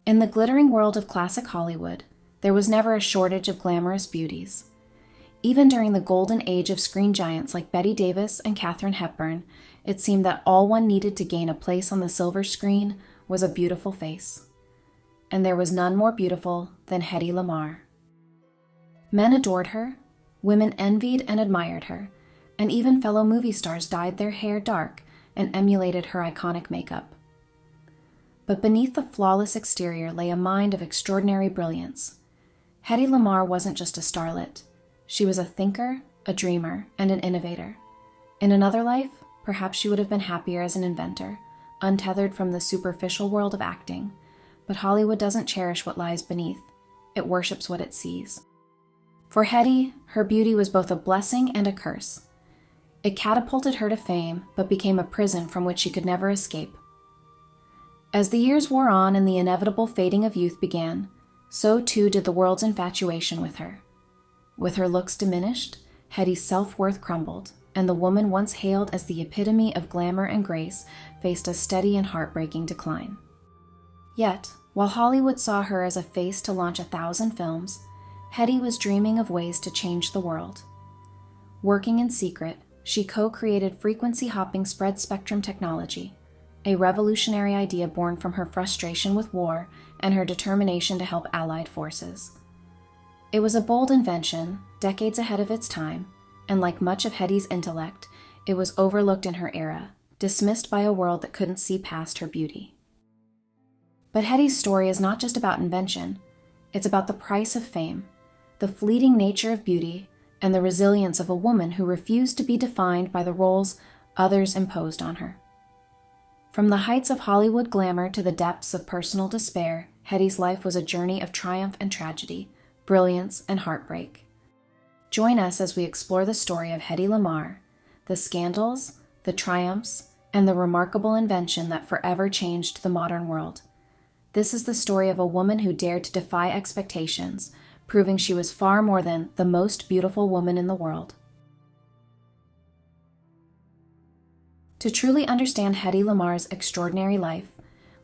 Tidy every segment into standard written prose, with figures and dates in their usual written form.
In the glittering world of classic Hollywood, there was never a shortage of glamorous beauties. Even during the golden age of screen giants like Bette Davis and Katharine Hepburn, it seemed that all one needed to gain a place on the silver screen was a beautiful face. And there was none more beautiful than Hedy Lamarr. Men adored her, women envied and admired her, and even fellow movie stars dyed their hair dark and emulated her iconic makeup. But beneath the flawless exterior lay a mind of extraordinary brilliance. Hedy Lamarr wasn't just a starlet. She was a thinker, a dreamer, and an innovator. In another life, perhaps she would have been happier as an inventor, untethered from the superficial world of acting. But Hollywood doesn't cherish what lies beneath. It worships what it sees. For Hedy, her beauty was both a blessing and a curse. It catapulted her to fame, but became a prison from which she could never escape. As the years wore on and the inevitable fading of youth began, so too did the world's infatuation with her. With her looks diminished, Hedy's self-worth crumbled, and the woman once hailed as the epitome of glamour and grace faced a steady and heartbreaking decline. Yet, while Hollywood saw her as a face to launch 1,000 films, Hedy was dreaming of ways to change the world. Working in secret, she co-created frequency-hopping spread-spectrum technology, a revolutionary idea born from her frustration with war and her determination to help Allied forces. It was a bold invention, decades ahead of its time, and like much of Hedy's intellect, it was overlooked in her era, dismissed by a world that couldn't see past her beauty. But Hedy's story is not just about invention, it's about the price of fame, the fleeting nature of beauty, and the resilience of a woman who refused to be defined by the roles others imposed on her. From the heights of Hollywood glamour to the depths of personal despair, Hedy's life was a journey of triumph and tragedy, brilliance and heartbreak. Join us as we explore the story of Hedy Lamarr, the scandals, the triumphs, and the remarkable invention that forever changed the modern world. This is the story of a woman who dared to defy expectations, proving she was far more than the most beautiful woman in the world. To truly understand Hedy Lamarr's extraordinary life,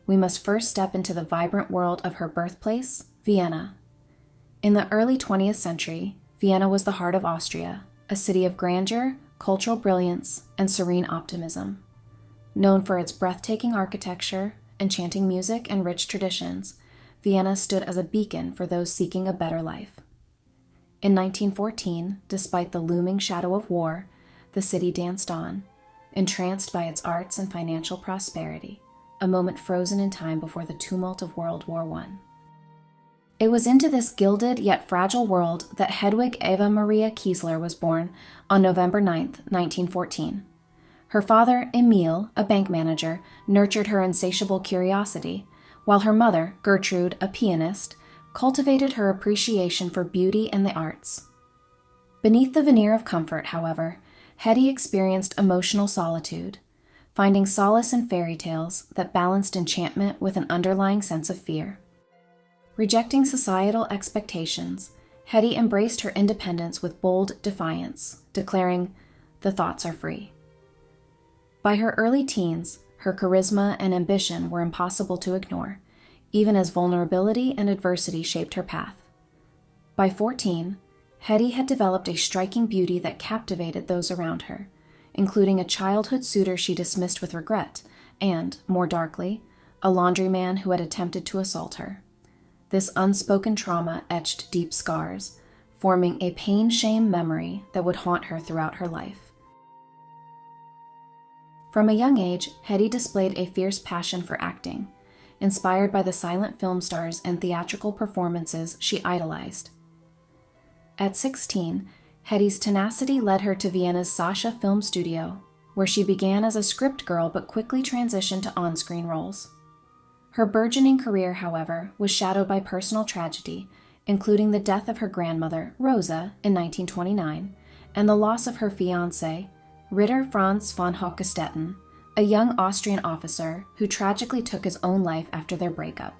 we must first step into the vibrant world of her birthplace, Vienna. In the early 20th century, Vienna was the heart of Austria, a city of grandeur, cultural brilliance, and serene optimism. Known for its breathtaking architecture, enchanting music, and rich traditions, Vienna stood as a beacon for those seeking a better life. In 1914, despite the looming shadow of war, the city danced on, entranced by its arts and financial prosperity, a moment frozen in time before the tumult of World War I. It was into this gilded yet fragile world that Hedwig Eva Maria Kiesler was born on November 9, 1914. Her father, Emil, a bank manager, nurtured her insatiable curiosity, while her mother, Gertrude, a pianist, cultivated her appreciation for beauty and the arts. Beneath the veneer of comfort, however, Hedy experienced emotional solitude, finding solace in fairy tales that balanced enchantment with an underlying sense of fear. Rejecting societal expectations, Hedy embraced her independence with bold defiance, declaring, "The thoughts are free." By her early teens, her charisma and ambition were impossible to ignore, even as vulnerability and adversity shaped her path. By 14, Hedy had developed a striking beauty that captivated those around her, including a childhood suitor she dismissed with regret, and, more darkly, a laundryman who had attempted to assault her. This unspoken trauma etched deep scars, forming a pain-shame memory that would haunt her throughout her life. From a young age, Hedy displayed a fierce passion for acting, inspired by the silent film stars and theatrical performances she idolized. At 16, Hedy's tenacity led her to Vienna's Sasha Film Studio, where she began as a script girl but quickly transitioned to on-screen roles. Her burgeoning career, however, was shadowed by personal tragedy, including the death of her grandmother, Rosa, in 1929, and the loss of her fiancé, Ritter Franz von Hochstetten, a young Austrian officer who tragically took his own life after their breakup.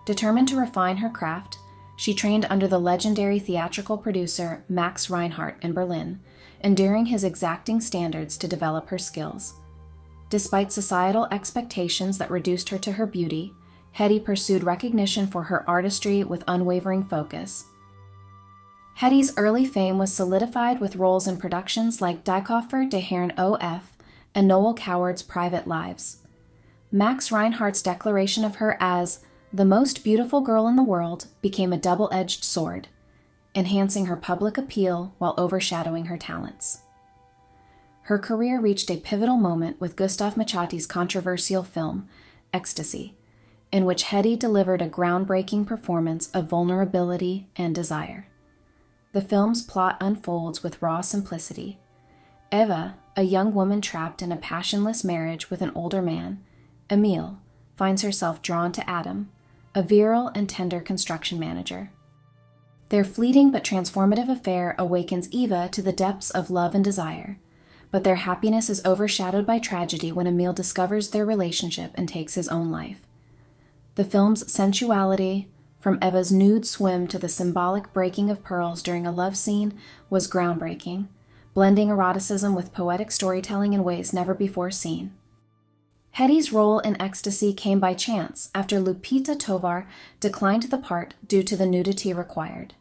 Determined to refine her craft, she trained under the legendary theatrical producer Max Reinhardt in Berlin, enduring his exacting standards to develop her skills. Despite societal expectations that reduced her to her beauty, Hedy pursued recognition for her artistry with unwavering focus. Hedy's early fame was solidified with roles in productions like Dieckhofer de Herren O.F. and Noel Coward's Private Lives. Max Reinhardt's declaration of her as the most beautiful girl in the world became a double-edged sword, enhancing her public appeal while overshadowing her talents. Her career reached a pivotal moment with Gustav Machatti's controversial film, Ecstasy, in which Hedy delivered a groundbreaking performance of vulnerability and desire. The film's plot unfolds with raw simplicity. Eva, a young woman trapped in a passionless marriage with an older man, Emile, finds herself drawn to Adam, a virile and tender construction manager. Their fleeting but transformative affair awakens Eva to the depths of love and desire, but their happiness is overshadowed by tragedy when Emile discovers their relationship and takes his own life. The film's sensuality, from Eva's nude swim to the symbolic breaking of pearls during a love scene, was groundbreaking, blending eroticism with poetic storytelling in ways never before seen. Hedy's role in Ecstasy came by chance after Lupita Tovar declined the part due to the nudity required.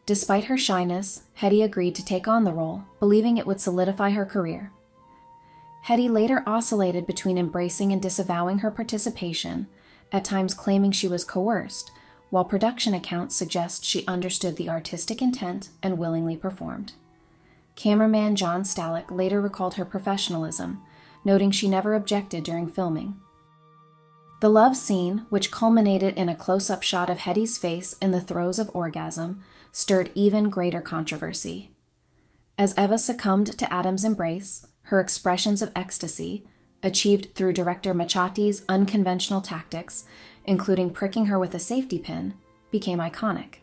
Despite her shyness, Hedy agreed to take on the role, believing it would solidify her career. Hedy later oscillated between embracing and disavowing her participation, at times claiming she was coerced, while production accounts suggest she understood the artistic intent and willingly performed. Cameraman John Stalick later recalled her professionalism, noting she never objected during filming. The love scene, which culminated in a close-up shot of Hedy's face in the throes of orgasm, stirred even greater controversy. As Eva succumbed to Adam's embrace, her expressions of ecstasy, achieved through director Machatti's unconventional tactics, including pricking her with a safety pin, became iconic.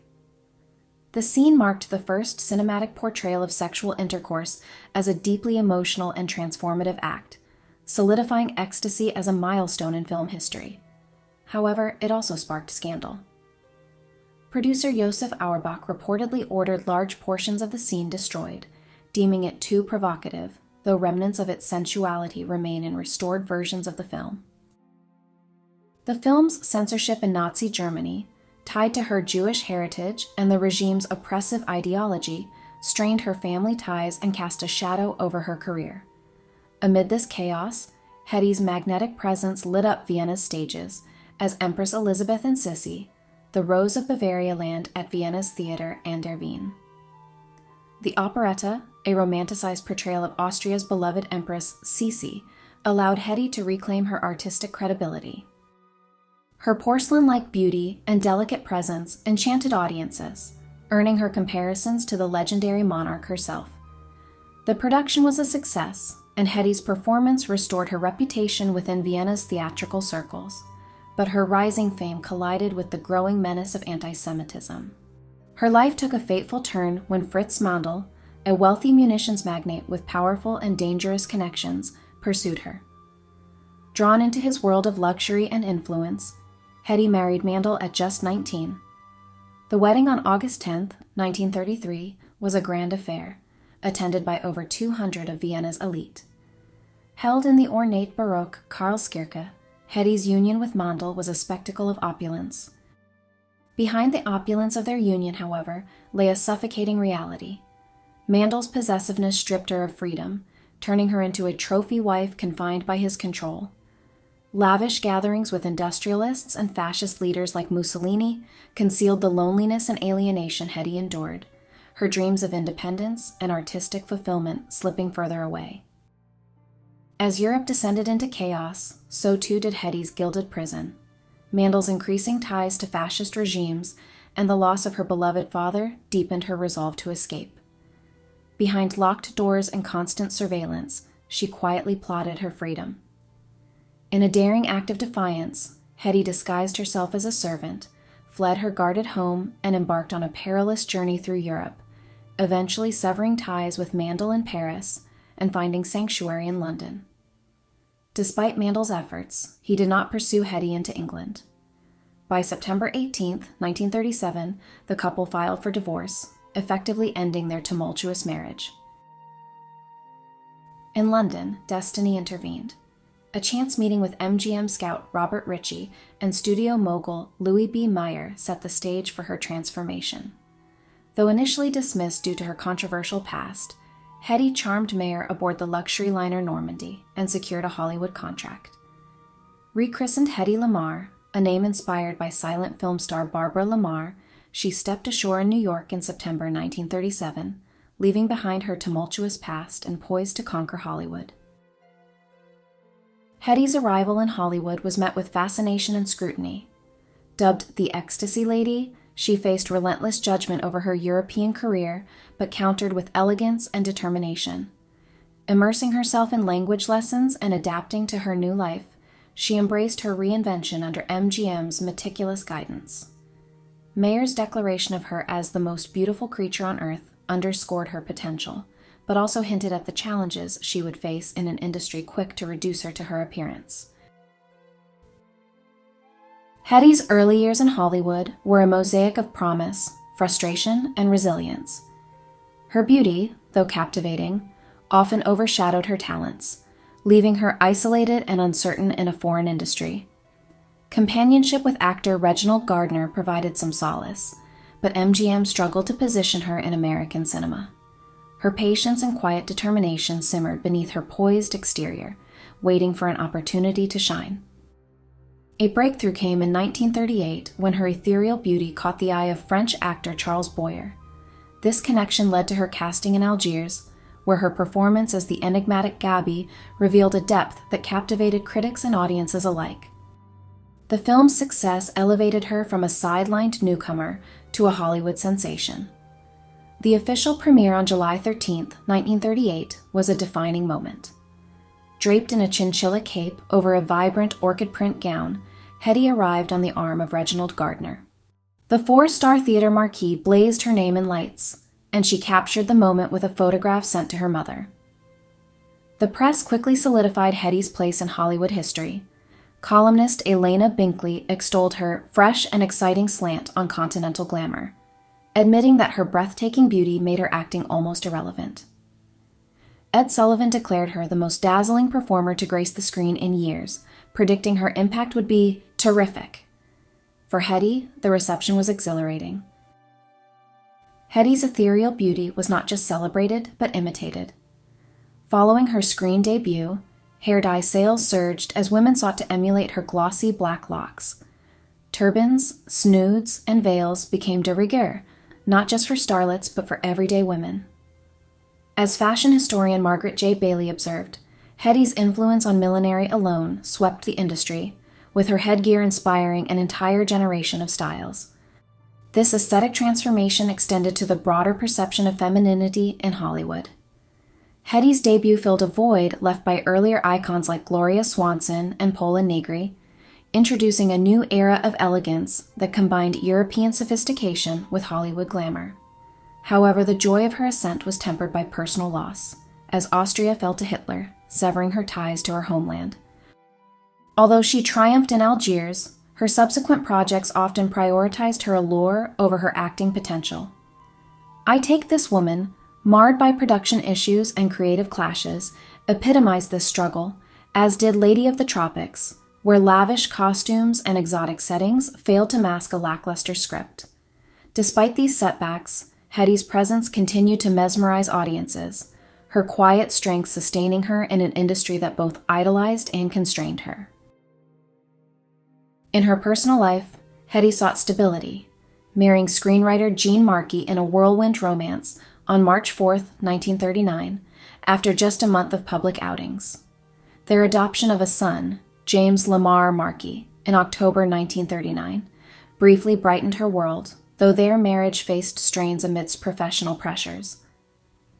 The scene marked the first cinematic portrayal of sexual intercourse as a deeply emotional and transformative act, solidifying ecstasy as a milestone in film history. However, it also sparked scandal. Producer Josef Auerbach reportedly ordered large portions of the scene destroyed, deeming it too provocative, though remnants of its sensuality remain in restored versions of the film. The film's censorship in Nazi Germany, tied to her Jewish heritage and the regime's oppressive ideology, strained her family ties and cast a shadow over her career. Amid this chaos, Hedy's magnetic presence lit up Vienna's stages as Empress Elizabeth and Sissi, the Rose of Bavaria land at Vienna's Theater an der Wien. The operetta, a romanticized portrayal of Austria's beloved Empress Sissi, allowed Hedy to reclaim her artistic credibility. Her porcelain-like beauty and delicate presence enchanted audiences, earning her comparisons to the legendary monarch herself. The production was a success, and Hedy's performance restored her reputation within Vienna's theatrical circles, but her rising fame collided with the growing menace of anti-Semitism. Her life took a fateful turn when Fritz Mandl, a wealthy munitions magnate with powerful and dangerous connections, pursued her. Drawn into his world of luxury and influence, Hedy married Mandl at just 19. The wedding on August 10, 1933, was a grand affair, attended by over 200 of Vienna's elite. Held in the ornate Baroque Karlskirche, Hedy's union with Mandl was a spectacle of opulence. Behind the opulence of their union, however, lay a suffocating reality. Mandl's possessiveness stripped her of freedom, turning her into a trophy wife confined by his control. Lavish gatherings with industrialists and fascist leaders like Mussolini concealed the loneliness and alienation Hedy endured, her dreams of independence and artistic fulfillment slipping further away. As Europe descended into chaos, so too did Hedy's gilded prison. Mandl's increasing ties to fascist regimes and the loss of her beloved father deepened her resolve to escape. Behind locked doors and constant surveillance, she quietly plotted her freedom. In a daring act of defiance, Hedy disguised herself as a servant, fled her guarded home, and embarked on a perilous journey through Europe, eventually severing ties with Mandl in Paris and finding sanctuary in London. Despite Mandl's efforts, he did not pursue Hedy into England. By September 18, 1937, the couple filed for divorce, effectively ending their tumultuous marriage. In London, destiny intervened. a chance meeting with MGM scout Robert Ritchie and studio mogul Louis B. Mayer set the stage for her transformation. Though initially dismissed due to her controversial past, Hedy charmed Mayer aboard the luxury liner Normandy and secured a Hollywood contract. Rechristened Hedy Lamarr, a name inspired by silent film star Barbara Lamarr, she stepped ashore in New York in September 1937, leaving behind her tumultuous past and poised to conquer Hollywood. Hedy's arrival in Hollywood was met with fascination and scrutiny. Dubbed the Ecstasy Lady, she faced relentless judgment over her European career, but countered with elegance and determination. Immersing herself in language lessons and adapting to her new life, she embraced her reinvention under MGM's meticulous guidance. Mayer's declaration of her as the most beautiful creature on earth underscored her potential, but also hinted at the challenges she would face in an industry quick to reduce her to her appearance. Hedy's early years in Hollywood were a mosaic of promise, frustration, and resilience. Her beauty, though captivating, often overshadowed her talents, leaving her isolated and uncertain in a foreign industry. Companionship with actor Reginald Gardner provided some solace, but MGM struggled to position her in American cinema. Her patience and quiet determination simmered beneath her poised exterior, waiting for an opportunity to shine. A breakthrough came in 1938 when her ethereal beauty caught the eye of French actor Charles Boyer. This connection led to her casting in Algiers, where her performance as the enigmatic Gabi revealed a depth that captivated critics and audiences alike. The film's success elevated her from a sidelined newcomer to a Hollywood sensation. The official premiere on July 13, 1938, was a defining moment. Draped in a chinchilla cape over a vibrant orchid print gown, Hedy arrived on the arm of Reginald Gardner. The 4-star theater marquee blazed her name in lights, and she captured the moment with a photograph sent to her mother. The press quickly solidified Hedy's place in Hollywood history. Columnist Elena Binkley extolled her fresh and exciting slant on continental glamour, admitting that her breathtaking beauty made her acting almost irrelevant. Ed Sullivan declared her the most dazzling performer to grace the screen in years, predicting her impact would be terrific. For Hedy, the reception was exhilarating. Hedy's ethereal beauty was not just celebrated, but imitated. Following her screen debut, hair dye sales surged as women sought to emulate her glossy black locks. Turbans, snoods, and veils became de rigueur, not just for starlets, but for everyday women. As fashion historian Margaret J. Bailey observed, Hedy's influence on millinery alone swept the industry, with her headgear inspiring an entire generation of styles. This aesthetic transformation extended to the broader perception of femininity in Hollywood. Hedy's debut filled a void left by earlier icons like Gloria Swanson and Pola Negri, introducing a new era of elegance that combined European sophistication with Hollywood glamour. However, the joy of her ascent was tempered by personal loss, as Austria fell to Hitler, severing her ties to her homeland. Although she triumphed in Algiers, her subsequent projects often prioritized her allure over her acting potential. I Take This Woman, marred by production issues and creative clashes, epitomized this struggle, as did Lady of the Tropics, where lavish costumes and exotic settings failed to mask a lackluster script. Despite these setbacks, Hedy's presence continued to mesmerize audiences, her quiet strength sustaining her in an industry that both idolized and constrained her. In her personal life, Hedy sought stability, marrying screenwriter Jean Markey in a whirlwind romance on March 4, 1939, after just a month of public outings. Their adoption of a son, James Lamarr Markey, in October 1939, briefly brightened her world, though their marriage faced strains amidst professional pressures.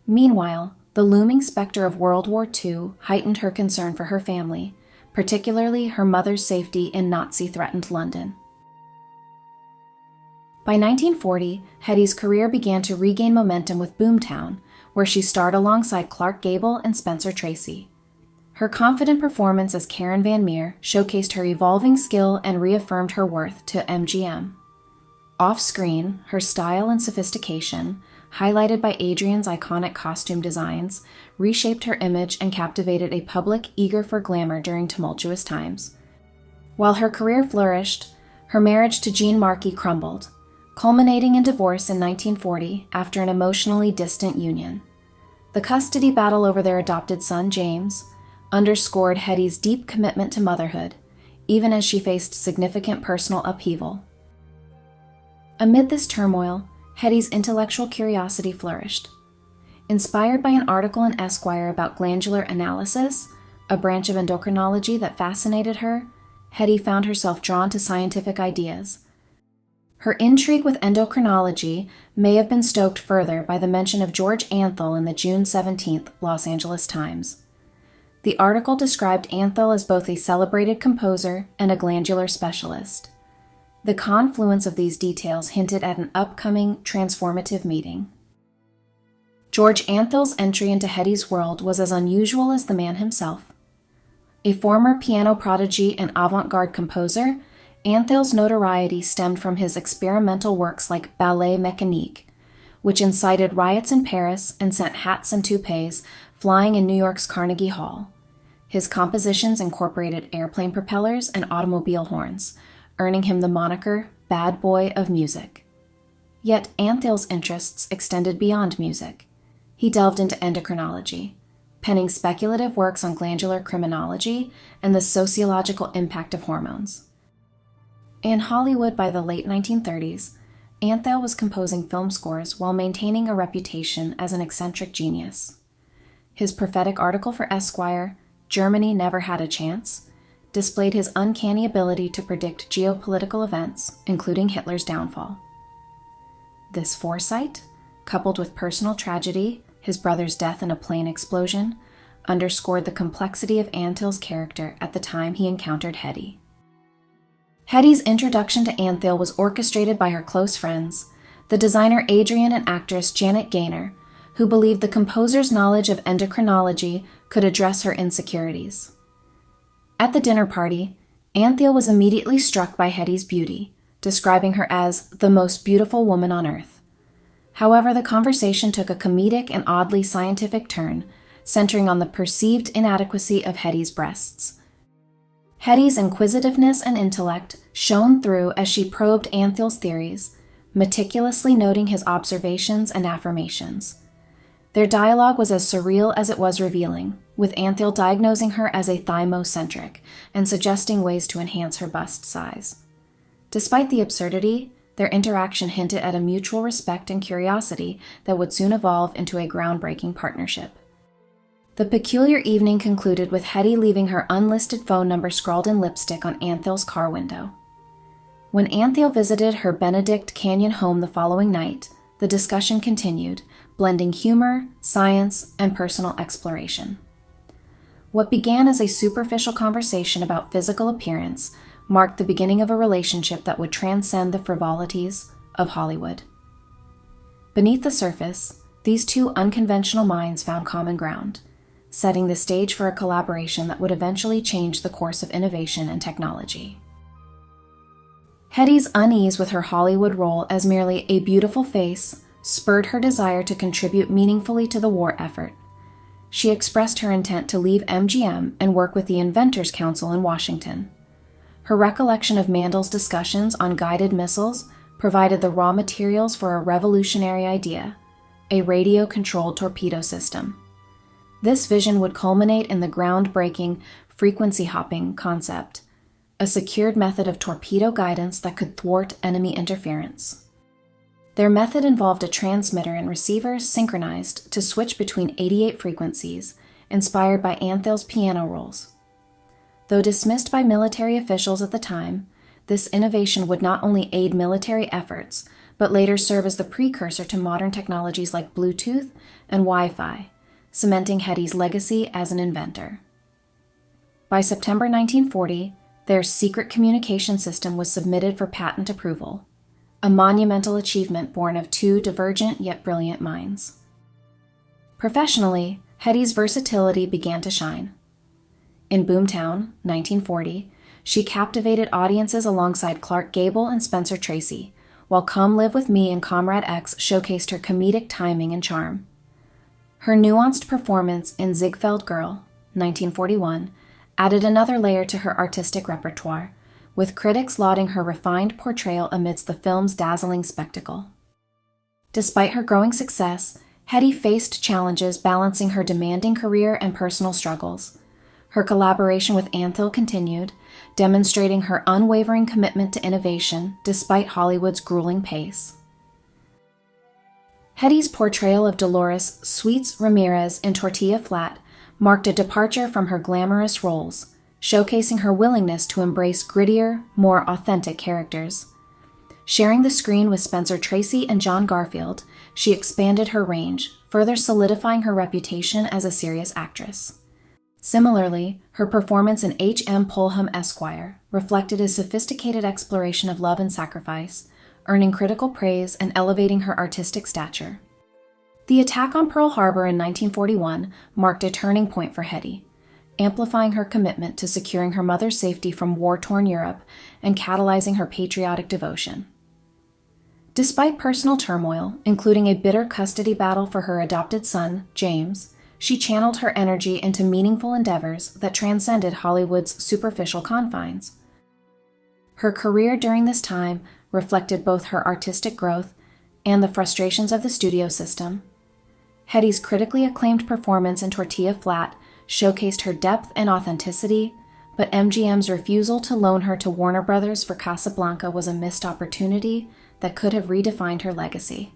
Meanwhile, the looming specter of World War II heightened her concern for her family, particularly her mother's safety in Nazi-threatened London. By 1940, Hedy's career began to regain momentum with Boomtown, where she starred alongside Clark Gable and Spencer Tracy. Her confident performance as Karen Van Meer showcased her evolving skill and reaffirmed her worth to MGM. Off-screen, her style and sophistication, highlighted by Adrian's iconic costume designs, reshaped her image and captivated a public eager for glamour during tumultuous times. While her career flourished, her marriage to Jean Markey crumbled, culminating in divorce in 1940 after an emotionally distant union. The custody battle over their adopted son, James, underscored Hedy's deep commitment to motherhood, even as she faced significant personal upheaval. Amid this turmoil, Hedy's intellectual curiosity flourished. Inspired by an article in Esquire about glandular analysis, a branch of endocrinology that fascinated her, Hedy found herself drawn to scientific ideas. Her intrigue with endocrinology may have been stoked further by the mention of George Antheil in the June 17th Los Angeles Times. The article described Antheil as both a celebrated composer and a glandular specialist. The confluence of these details hinted at an upcoming transformative meeting. George Antheil's entry into Hedy's world was as unusual as the man himself. A former piano prodigy and avant-garde composer, Antheil's notoriety stemmed from his experimental works like Ballet Mécanique, which incited riots in Paris and sent hats and toupees flying in New York's Carnegie Hall. His compositions incorporated airplane propellers and automobile horns, earning him the moniker Bad Boy of Music. Yet Antheil's interests extended beyond music. He delved into endocrinology, penning speculative works on glandular criminology and the sociological impact of hormones. In Hollywood by the late 1930s, Antheil was composing film scores while maintaining a reputation as an eccentric genius. His prophetic article for Esquire, Germany Never Had a Chance, displayed his uncanny ability to predict geopolitical events, including Hitler's downfall. This foresight, coupled with personal tragedy, his brother's death in a plane explosion, underscored the complexity of Antheil's character at the time he encountered Hedy. Hedy's introduction to Antheil was orchestrated by her close friends, the designer Adrian and actress Janet Gaynor, who believed the composer's knowledge of endocrinology could address her insecurities. At the dinner party, Antheil was immediately struck by Hedy's beauty, describing her as the most beautiful woman on earth. However, the conversation took a comedic and oddly scientific turn, centering on the perceived inadequacy of Hedy's breasts. Hedy's inquisitiveness and intellect shone through as she probed Antheil's theories, meticulously noting his observations and affirmations. Their dialogue was as surreal as it was revealing, with Antheil diagnosing her as a thymocentric and suggesting ways to enhance her bust size. Despite the absurdity, their interaction hinted at a mutual respect and curiosity that would soon evolve into a groundbreaking partnership. The peculiar evening concluded with Hedy leaving her unlisted phone number scrawled in lipstick on Antheil's car window. When Antheil visited her Benedict Canyon home the following night, the discussion continued, blending humor, science, and personal exploration. What began as a superficial conversation about physical appearance marked the beginning of a relationship that would transcend the frivolities of Hollywood. Beneath the surface, these two unconventional minds found common ground, setting the stage for a collaboration that would eventually change the course of innovation and technology. Hedy's unease with her Hollywood role as merely a beautiful face spurred her desire to contribute meaningfully to the war effort. She expressed her intent to leave MGM and work with the Inventors Council in Washington. Her recollection of Mandel's discussions on guided missiles provided the raw materials for a revolutionary idea, a radio-controlled torpedo system. This vision would culminate in the groundbreaking frequency hopping concept, a secured method of torpedo guidance that could thwart enemy interference. Their method involved a transmitter and receivers synchronized to switch between 88 frequencies, inspired by Antheil's piano rolls. Though dismissed by military officials at the time, this innovation would not only aid military efforts, but later serve as the precursor to modern technologies like Bluetooth and Wi-Fi, cementing Hedy's legacy as an inventor. By September 1940, their secret communication system was submitted for patent approval, a monumental achievement born of two divergent yet brilliant minds. Professionally, Hedy's versatility began to shine. In Boomtown, 1940, she captivated audiences alongside Clark Gable and Spencer Tracy, while Come Live With Me and Comrade X showcased her comedic timing and charm. Her nuanced performance in Ziegfeld Girl, 1941, added another layer to her artistic repertoire, with critics lauding her refined portrayal amidst the film's dazzling spectacle. Despite her growing success, Hedy faced challenges balancing her demanding career and personal struggles. Her collaboration with Anthil continued, demonstrating her unwavering commitment to innovation despite Hollywood's grueling pace. Hedy's portrayal of Dolores Sweets Ramirez in Tortilla Flat marked a departure from her glamorous roles, showcasing her willingness to embrace grittier, more authentic characters. Sharing the screen with Spencer Tracy and John Garfield, she expanded her range, further solidifying her reputation as a serious actress. Similarly, her performance in H.M. Pullham Esquire reflected a sophisticated exploration of love and sacrifice, earning critical praise and elevating her artistic stature. The attack on Pearl Harbor in 1941 marked a turning point for Hedy, amplifying her commitment to securing her mother's safety from war-torn Europe and catalyzing her patriotic devotion. Despite personal turmoil, including a bitter custody battle for her adopted son, James, she channeled her energy into meaningful endeavors that transcended Hollywood's superficial confines. Her career during this time reflected both her artistic growth and the frustrations of the studio system. Hedy's critically acclaimed performance in Tortilla Flat showcased her depth and authenticity, but MGM's refusal to loan her to Warner Brothers for Casablanca was a missed opportunity that could have redefined her legacy.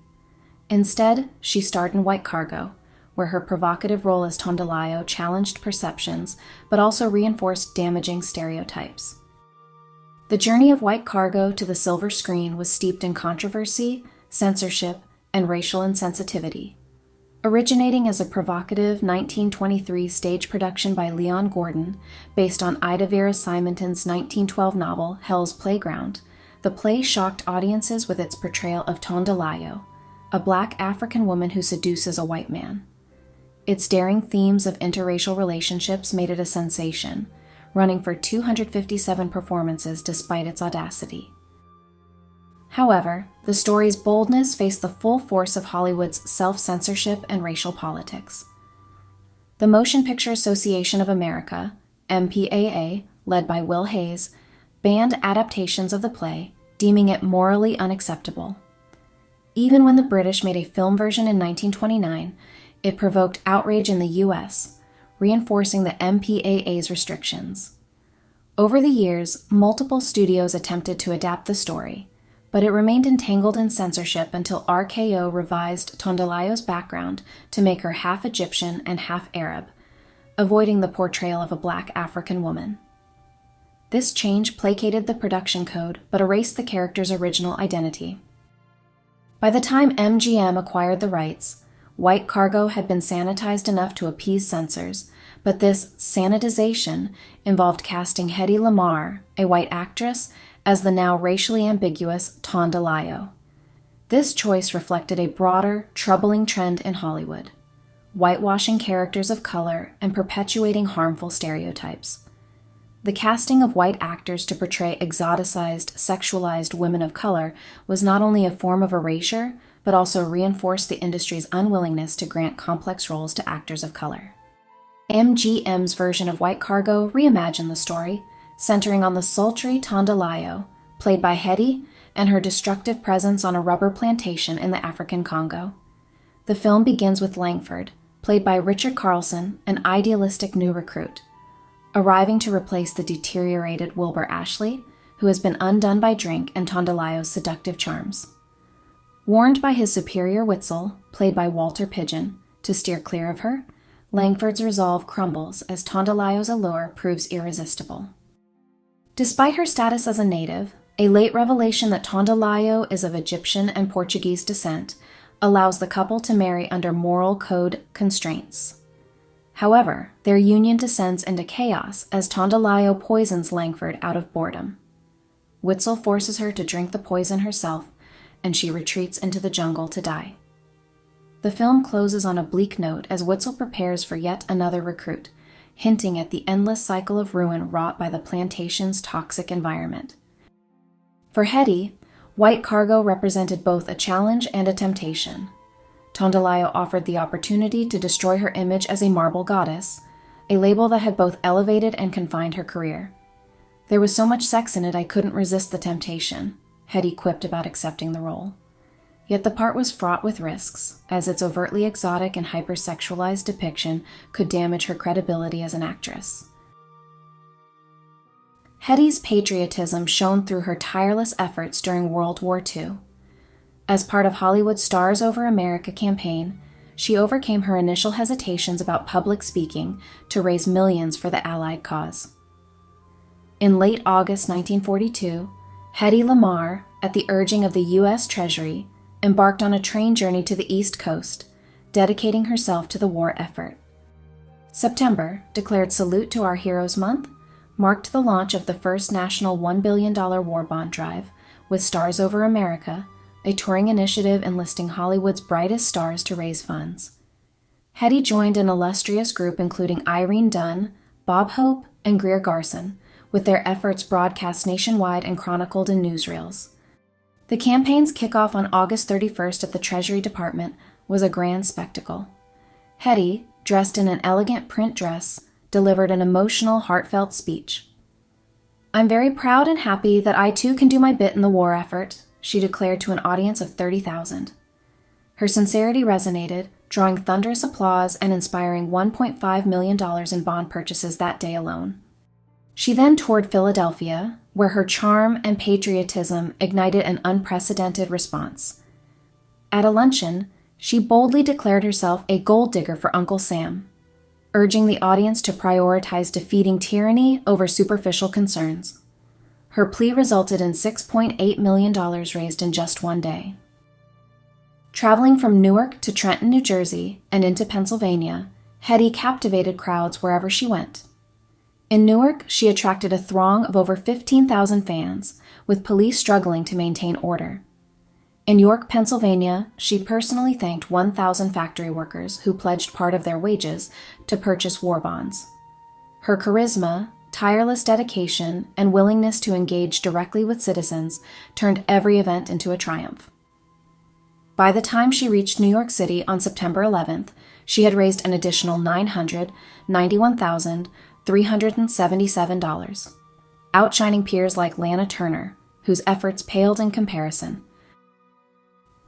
Instead, she starred in White Cargo, where her provocative role as Tondelayo challenged perceptions but also reinforced damaging stereotypes. The journey of White Cargo to the silver screen was steeped in controversy, censorship, and racial insensitivity. Originating as a provocative 1923 stage production by Leon Gordon, based on Ida Vera Simonton's 1912 novel Hell's Playground, the play shocked audiences with its portrayal of Tondelayo, a black African woman who seduces a white man. Its daring themes of interracial relationships made it a sensation, running for 257 performances despite its audacity. However, the story's boldness faced the full force of Hollywood's self-censorship and racial politics. The Motion Picture Association of America, MPAA, led by Will Hayes, banned adaptations of the play, deeming it morally unacceptable. Even when the British made a film version in 1929, it provoked outrage in the U.S., reinforcing the MPAA's restrictions. Over the years, multiple studios attempted to adapt the story, but it remained entangled in censorship until RKO revised Tondelayo's background to make her half Egyptian and half Arab, avoiding the portrayal of a black African woman. This change placated the production code but erased the character's original identity. By the time MGM acquired the rights, White Cargo had been sanitized enough to appease censors, but this sanitization involved casting Hedy Lamarr, a white actress, as the now racially ambiguous Tondelayo. This choice reflected a broader, troubling trend in Hollywood, whitewashing characters of color and perpetuating harmful stereotypes. The casting of white actors to portray exoticized, sexualized women of color was not only a form of erasure, but also reinforced the industry's unwillingness to grant complex roles to actors of color. MGM's version of White Cargo reimagined the story, centering on the sultry Tondelayo, played by Hedy, and her destructive presence on a rubber plantation in the African Congo. The film begins with Langford, played by Richard Carlson, an idealistic new recruit, arriving to replace the deteriorated Wilbur Ashley, who has been undone by drink and Tondelayo's seductive charms. Warned by his superior Witzel, played by Walter Pidgeon, to steer clear of her, Langford's resolve crumbles as Tondelayo's allure proves irresistible. Despite her status as a native, a late revelation that Tondelayo is of Egyptian and Portuguese descent allows the couple to marry under moral code constraints. However, their union descends into chaos as Tondelayo poisons Langford out of boredom. Witzel forces her to drink the poison herself, and she retreats into the jungle to die. The film closes on a bleak note as Witzel prepares for yet another recruit, hinting at the endless cycle of ruin wrought by the plantation's toxic environment. For Hedy, White cargo represented both a challenge and a temptation. Tondolayo offered the opportunity to destroy her image as a marble goddess, a label that had both elevated and confined her career. There was so much sex in it I couldn't resist the temptation, Hedy quipped about accepting the role. Yet the part was fraught with risks, as its overtly exotic and hypersexualized depiction could damage her credibility as an actress. Hedy's patriotism shone through her tireless efforts during World War II. As part of Hollywood's Stars Over America campaign, she overcame her initial hesitations about public speaking to raise millions for the Allied cause. In late August 1942, Hedy Lamarr, at the urging of the U.S. Treasury, embarked on a train journey to the East Coast, dedicating herself to the war effort. September, declared Salute to Our Heroes Month, marked the launch of the first national $1 billion war bond drive, with Stars Over America, a touring initiative enlisting Hollywood's brightest stars to raise funds. Hedy joined an illustrious group including Irene Dunne, Bob Hope, and Greer Garson, with their efforts broadcast nationwide and chronicled in newsreels. The campaign's kickoff on August 31st at the Treasury Department was a grand spectacle. Hedy, dressed in an elegant print dress, delivered an emotional, heartfelt speech. "I'm very proud and happy that I too can do my bit in the war effort," she declared to an audience of 30,000. Her sincerity resonated, drawing thunderous applause and inspiring $1.5 million in bond purchases that day alone. She then toured Philadelphia, where her charm and patriotism ignited an unprecedented response. At a luncheon, she boldly declared herself a gold digger for Uncle Sam, urging the audience to prioritize defeating tyranny over superficial concerns. Her plea resulted in $6.8 million raised in just one day. Traveling from Newark to Trenton, New Jersey, and into Pennsylvania, Hedy captivated crowds wherever she went. In Newark, she attracted a throng of over 15,000 fans, with police struggling to maintain order. In York, Pennsylvania, she personally thanked 1,000 factory workers who pledged part of their wages to purchase war bonds. Her charisma, tireless dedication, and willingness to engage directly with citizens turned every event into a triumph. By the time she reached New York City on September 11th, she had raised an additional $991,377, outshining peers like Lana Turner, whose efforts paled in comparison.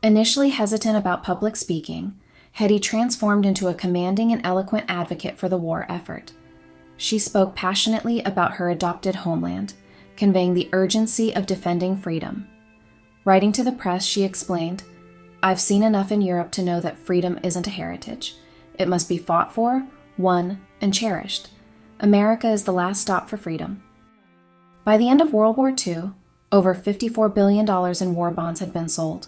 Initially hesitant about public speaking, Hedy transformed into a commanding and eloquent advocate for the war effort. She spoke passionately about her adopted homeland, conveying the urgency of defending freedom. Writing to the press, she explained, "I've seen enough in Europe to know that freedom isn't a heritage. It must be fought for, won, and cherished. America is the last stop for freedom." By the end of World War II, over $54 billion in war bonds had been sold,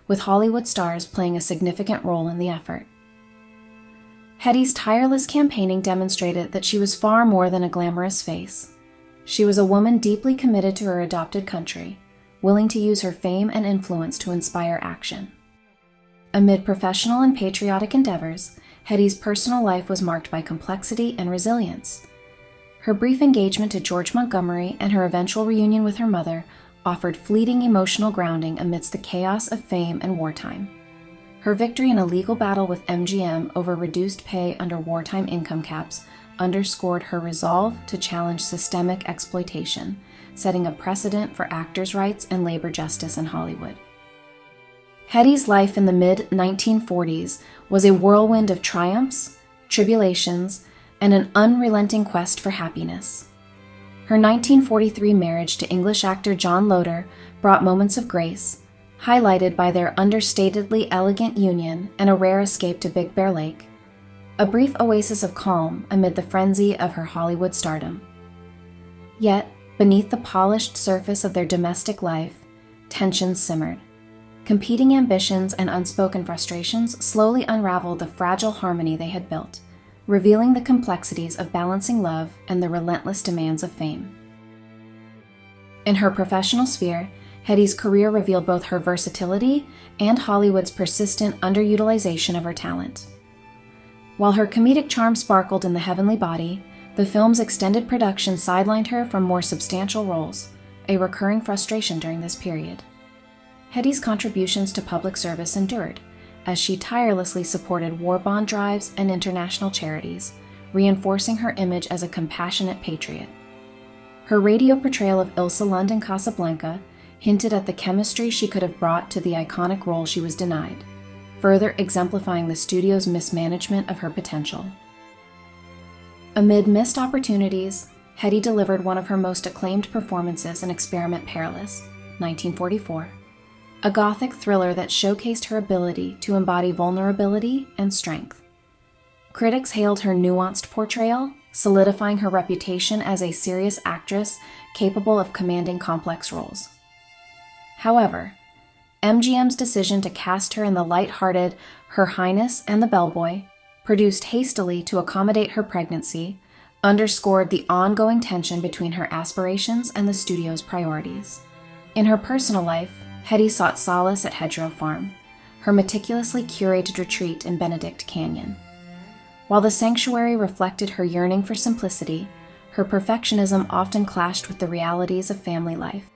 with Hollywood stars playing a significant role in the effort. Hedy's tireless campaigning demonstrated that she was far more than a glamorous face. She was a woman deeply committed to her adopted country, willing to use her fame and influence to inspire action. Amid professional and patriotic endeavors, Hedy's personal life was marked by complexity and resilience. Her brief engagement to George Montgomery and her eventual reunion with her mother offered fleeting emotional grounding amidst the chaos of fame and wartime. Her victory in a legal battle with MGM over reduced pay under wartime income caps underscored her resolve to challenge systemic exploitation, setting a precedent for actors' rights and labor justice in Hollywood. Hedy's life in the mid-1940s was a whirlwind of triumphs, tribulations, and an unrelenting quest for happiness. Her 1943 marriage to English actor John Loder brought moments of grace, highlighted by their understatedly elegant union and a rare escape to Big Bear Lake, a brief oasis of calm amid the frenzy of her Hollywood stardom. Yet, beneath the polished surface of their domestic life, tensions simmered. Competing ambitions and unspoken frustrations slowly unraveled the fragile harmony they had built, revealing the complexities of balancing love and the relentless demands of fame. In her professional sphere, Hedy's career revealed both her versatility and Hollywood's persistent underutilization of her talent. While her comedic charm sparkled in The Heavenly Body, the film's extended production sidelined her from more substantial roles, a recurring frustration during this period. Hedy's contributions to public service endured, as she tirelessly supported war bond drives and international charities, reinforcing her image as a compassionate patriot. Her radio portrayal of Ilsa Lund in Casablanca hinted at the chemistry she could have brought to the iconic role she was denied, further exemplifying the studio's mismanagement of her potential. Amid missed opportunities, Hedy delivered one of her most acclaimed performances in Experiment Perilous, 1944, a gothic thriller that showcased her ability to embody vulnerability and strength. Critics hailed her nuanced portrayal, solidifying her reputation as a serious actress capable of commanding complex roles. However, MGM's decision to cast her in the light-hearted Her Highness and the Bellboy, produced hastily to accommodate her pregnancy, underscored the ongoing tension between her aspirations and the studio's priorities. In her personal life, Hedy sought solace at Hedgerow Farm, her meticulously curated retreat in Benedict Canyon. While the sanctuary reflected her yearning for simplicity, her perfectionism often clashed with the realities of family life.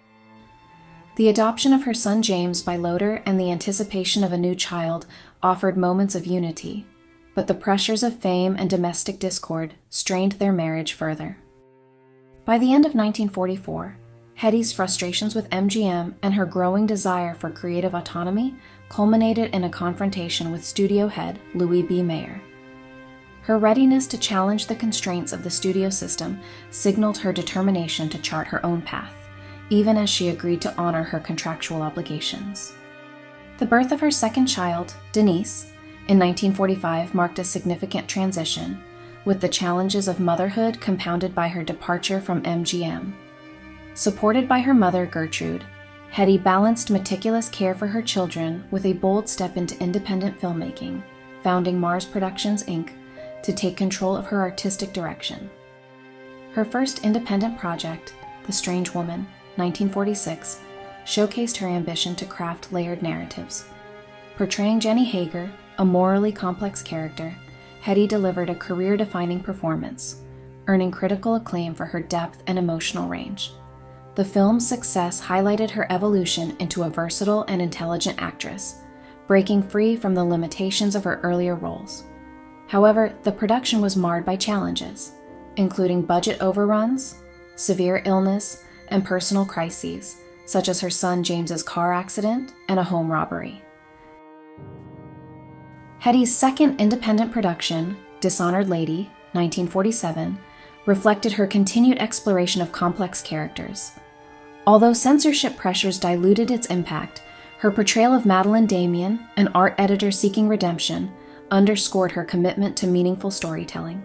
The adoption of her son James by Loder and the anticipation of a new child offered moments of unity, but the pressures of fame and domestic discord strained their marriage further. By the end of 1944, Hedy's frustrations with MGM and her growing desire for creative autonomy culminated in a confrontation with studio head Louis B. Mayer. Her readiness to challenge the constraints of the studio system signaled her determination to chart her own path, even as she agreed to honor her contractual obligations. The birth of her second child, Denise, in 1945 marked a significant transition, with the challenges of motherhood compounded by her departure from MGM. Supported by her mother, Gertrude, Hedy balanced meticulous care for her children with a bold step into independent filmmaking, founding Mars Productions, Inc., to take control of her artistic direction. Her first independent project, The Strange Woman, 1946, showcased her ambition to craft layered narratives. Portraying Jenny Hager, a morally complex character, Hedy delivered a career-defining performance, earning critical acclaim for her depth and emotional range. The film's success highlighted her evolution into a versatile and intelligent actress, breaking free from the limitations of her earlier roles. However, the production was marred by challenges, including budget overruns, severe illness, and personal crises, such as her son James's car accident and a home robbery. Hedy's second independent production, Dishonored Lady, 1947, reflected her continued exploration of complex characters. Although censorship pressures diluted its impact, her portrayal of Madeline Damien, an art editor seeking redemption, underscored her commitment to meaningful storytelling.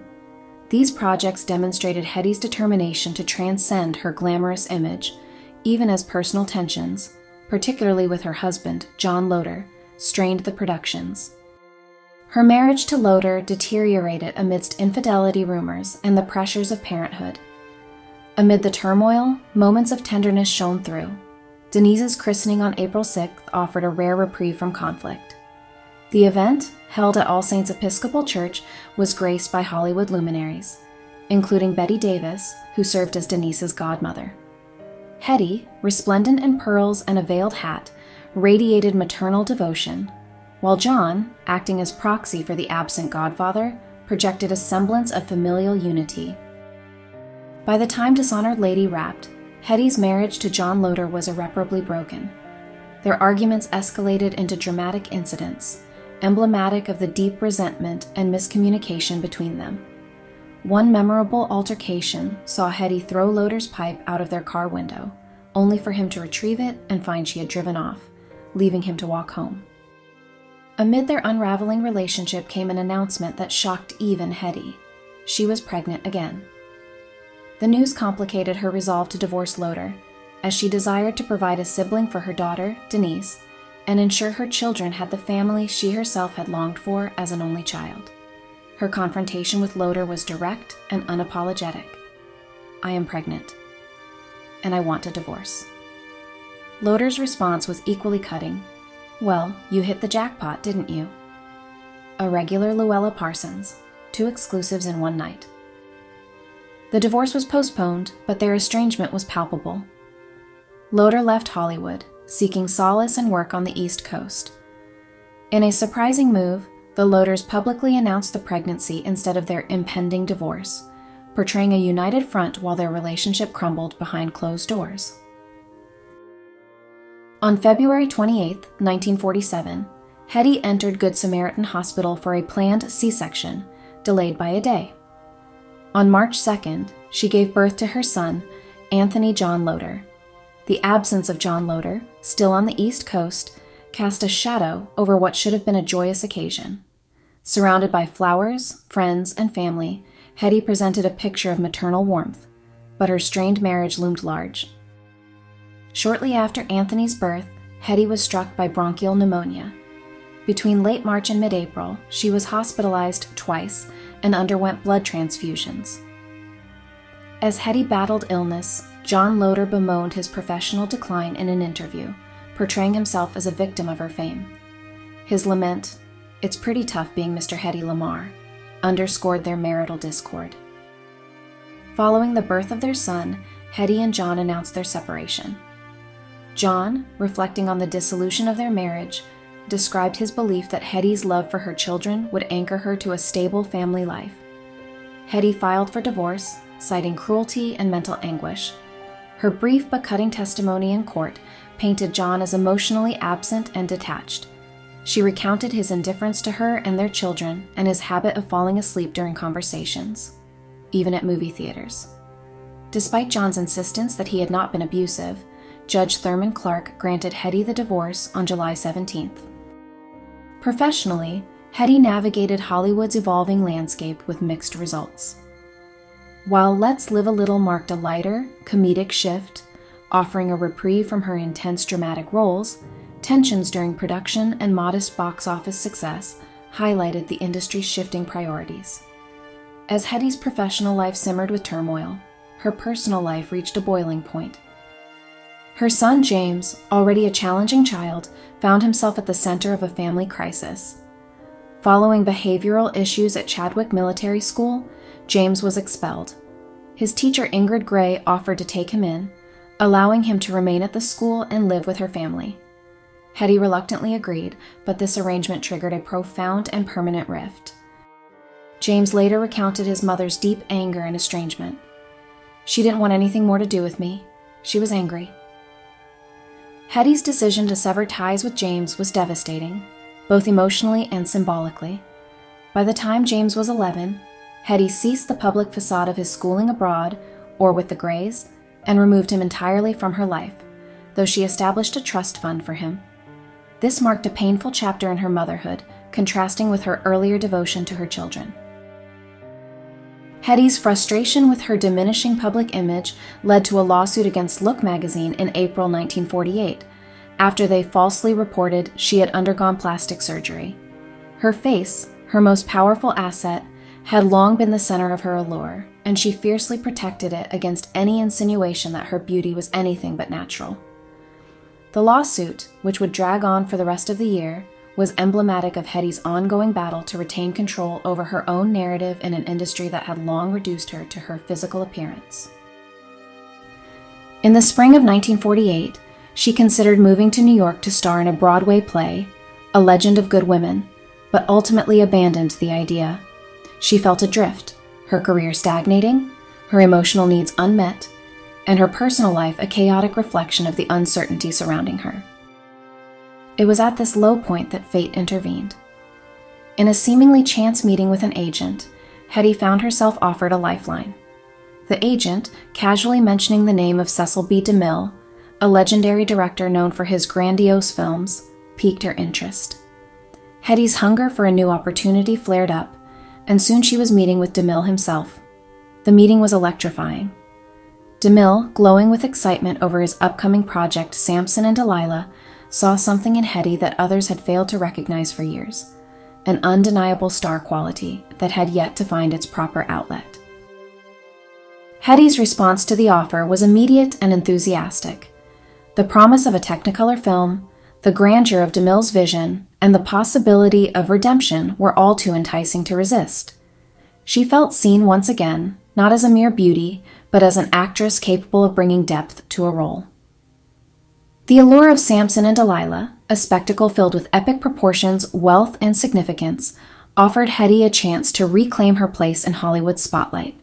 These projects demonstrated Hedy's determination to transcend her glamorous image, even as personal tensions, particularly with her husband, John Loder, strained the productions. Her marriage to Loder deteriorated amidst infidelity rumors and the pressures of parenthood. Amid the turmoil, moments of tenderness shone through. Denise's christening on April 6th offered a rare reprieve from conflict. The event, held at All Saints Episcopal Church, was graced by Hollywood luminaries, including Bette Davis, who served as Denise's godmother. Hedy, resplendent in pearls and a veiled hat, radiated maternal devotion, while John, acting as proxy for the absent godfather, projected a semblance of familial unity. By the time Dishonored Lady wrapped, Hedy's marriage to John Loder was irreparably broken. Their arguments escalated into dramatic incidents, emblematic of the deep resentment and miscommunication between them. One memorable altercation saw Hedy throw Loder's pipe out of their car window, only for him to retrieve it and find she had driven off, leaving him to walk home. Amid their unraveling relationship came an announcement that shocked even Hedy. She was pregnant again. The news complicated her resolve to divorce Loder, as she desired to provide a sibling for her daughter, Denise, and ensure her children had the family she herself had longed for as an only child. Her confrontation with Loder was direct and unapologetic. "I am pregnant, and I want a divorce." Loder's response was equally cutting. "Well, you hit the jackpot, didn't you?" A regular Luella Parsons, 2 exclusives in one night. The divorce was postponed, but their estrangement was palpable. Loder left Hollywood, seeking solace and work on the East Coast. In a surprising move, the Loaders publicly announced the pregnancy instead of their impending divorce, portraying a united front while their relationship crumbled behind closed doors. On February 28, 1947, Hedy entered Good Samaritan Hospital for a planned C-section, delayed by a day. On March 2nd, she gave birth to her son, Anthony John Loder. The absence of John Loder, still on the East Coast, cast a shadow over what should have been a joyous occasion. Surrounded by flowers, friends, and family, Hedy presented a picture of maternal warmth, but her strained marriage loomed large. Shortly after Anthony's birth, Hedy was struck by bronchial pneumonia. Between late March and mid-April, she was hospitalized twice and underwent blood transfusions. As Hedy battled illness, John Loder bemoaned his professional decline in an interview, portraying himself as a victim of her fame. His lament, "It's pretty tough being Mr. Hedy Lamarr," underscored their marital discord. Following the birth of their son, Hedy and John announced their separation. John, reflecting on the dissolution of their marriage, described his belief that Hedy's love for her children would anchor her to a stable family life. Hedy filed for divorce, citing cruelty and mental anguish. Her brief but cutting testimony in court painted John as emotionally absent and detached. She recounted his indifference to her and their children and his habit of falling asleep during conversations, even at movie theaters. Despite John's insistence that he had not been abusive, Judge Thurman Clark granted Hedy the divorce on July 17th. Professionally, Hedy navigated Hollywood's evolving landscape with mixed results. While Let's Live a Little marked a lighter, comedic shift, offering a reprieve from her intense dramatic roles, tensions during production and modest box office success highlighted the industry's shifting priorities. As Hedy's professional life simmered with turmoil, her personal life reached a boiling point. Her son James, already a challenging child, found himself at the center of a family crisis. Following behavioral issues at Chadwick Military School, James was expelled. His teacher Ingrid Gray offered to take him in, allowing him to remain at the school and live with her family. Hedy reluctantly agreed, but this arrangement triggered a profound and permanent rift. James later recounted his mother's deep anger and estrangement. "She didn't want anything more to do with me. She was angry." Hedy's decision to sever ties with James was devastating, both emotionally and symbolically. By the time James was 11, Hedy ceased the public facade of his schooling abroad, or with the Grays, and removed him entirely from her life, though she established a trust fund for him. This marked a painful chapter in her motherhood, contrasting with her earlier devotion to her children. Hedy's frustration with her diminishing public image led to a lawsuit against Look magazine in April 1948, after they falsely reported she had undergone plastic surgery. Her face, her most powerful asset, had long been the center of her allure, and she fiercely protected it against any insinuation that her beauty was anything but natural. The lawsuit, which would drag on for the rest of the year, was emblematic of Hedy's ongoing battle to retain control over her own narrative in an industry that had long reduced her to her physical appearance. In the spring of 1948, she considered moving to New York to star in a Broadway play, A Legend of Good Women, but ultimately abandoned the idea. She felt adrift, her career stagnating, her emotional needs unmet, and her personal life a chaotic reflection of the uncertainty surrounding her. It was at this low point that fate intervened. In a seemingly chance meeting with an agent, Hedy found herself offered a lifeline. The agent, casually mentioning the name of Cecil B. DeMille, a legendary director known for his grandiose films, piqued her interest. Hedy's hunger for a new opportunity flared up, and soon she was meeting with DeMille himself. The meeting was electrifying. DeMille, glowing with excitement over his upcoming project Samson and Delilah, saw something in Hedy that others had failed to recognize for years, an undeniable star quality that had yet to find its proper outlet. Hedy's response to the offer was immediate and enthusiastic. The promise of a Technicolor film, the grandeur of DeMille's vision, and the possibility of redemption were all too enticing to resist. She felt seen once again, not as a mere beauty, but as an actress capable of bringing depth to a role. The allure of Samson and Delilah, a spectacle filled with epic proportions, wealth, and significance, offered Hedy a chance to reclaim her place in Hollywood's spotlight.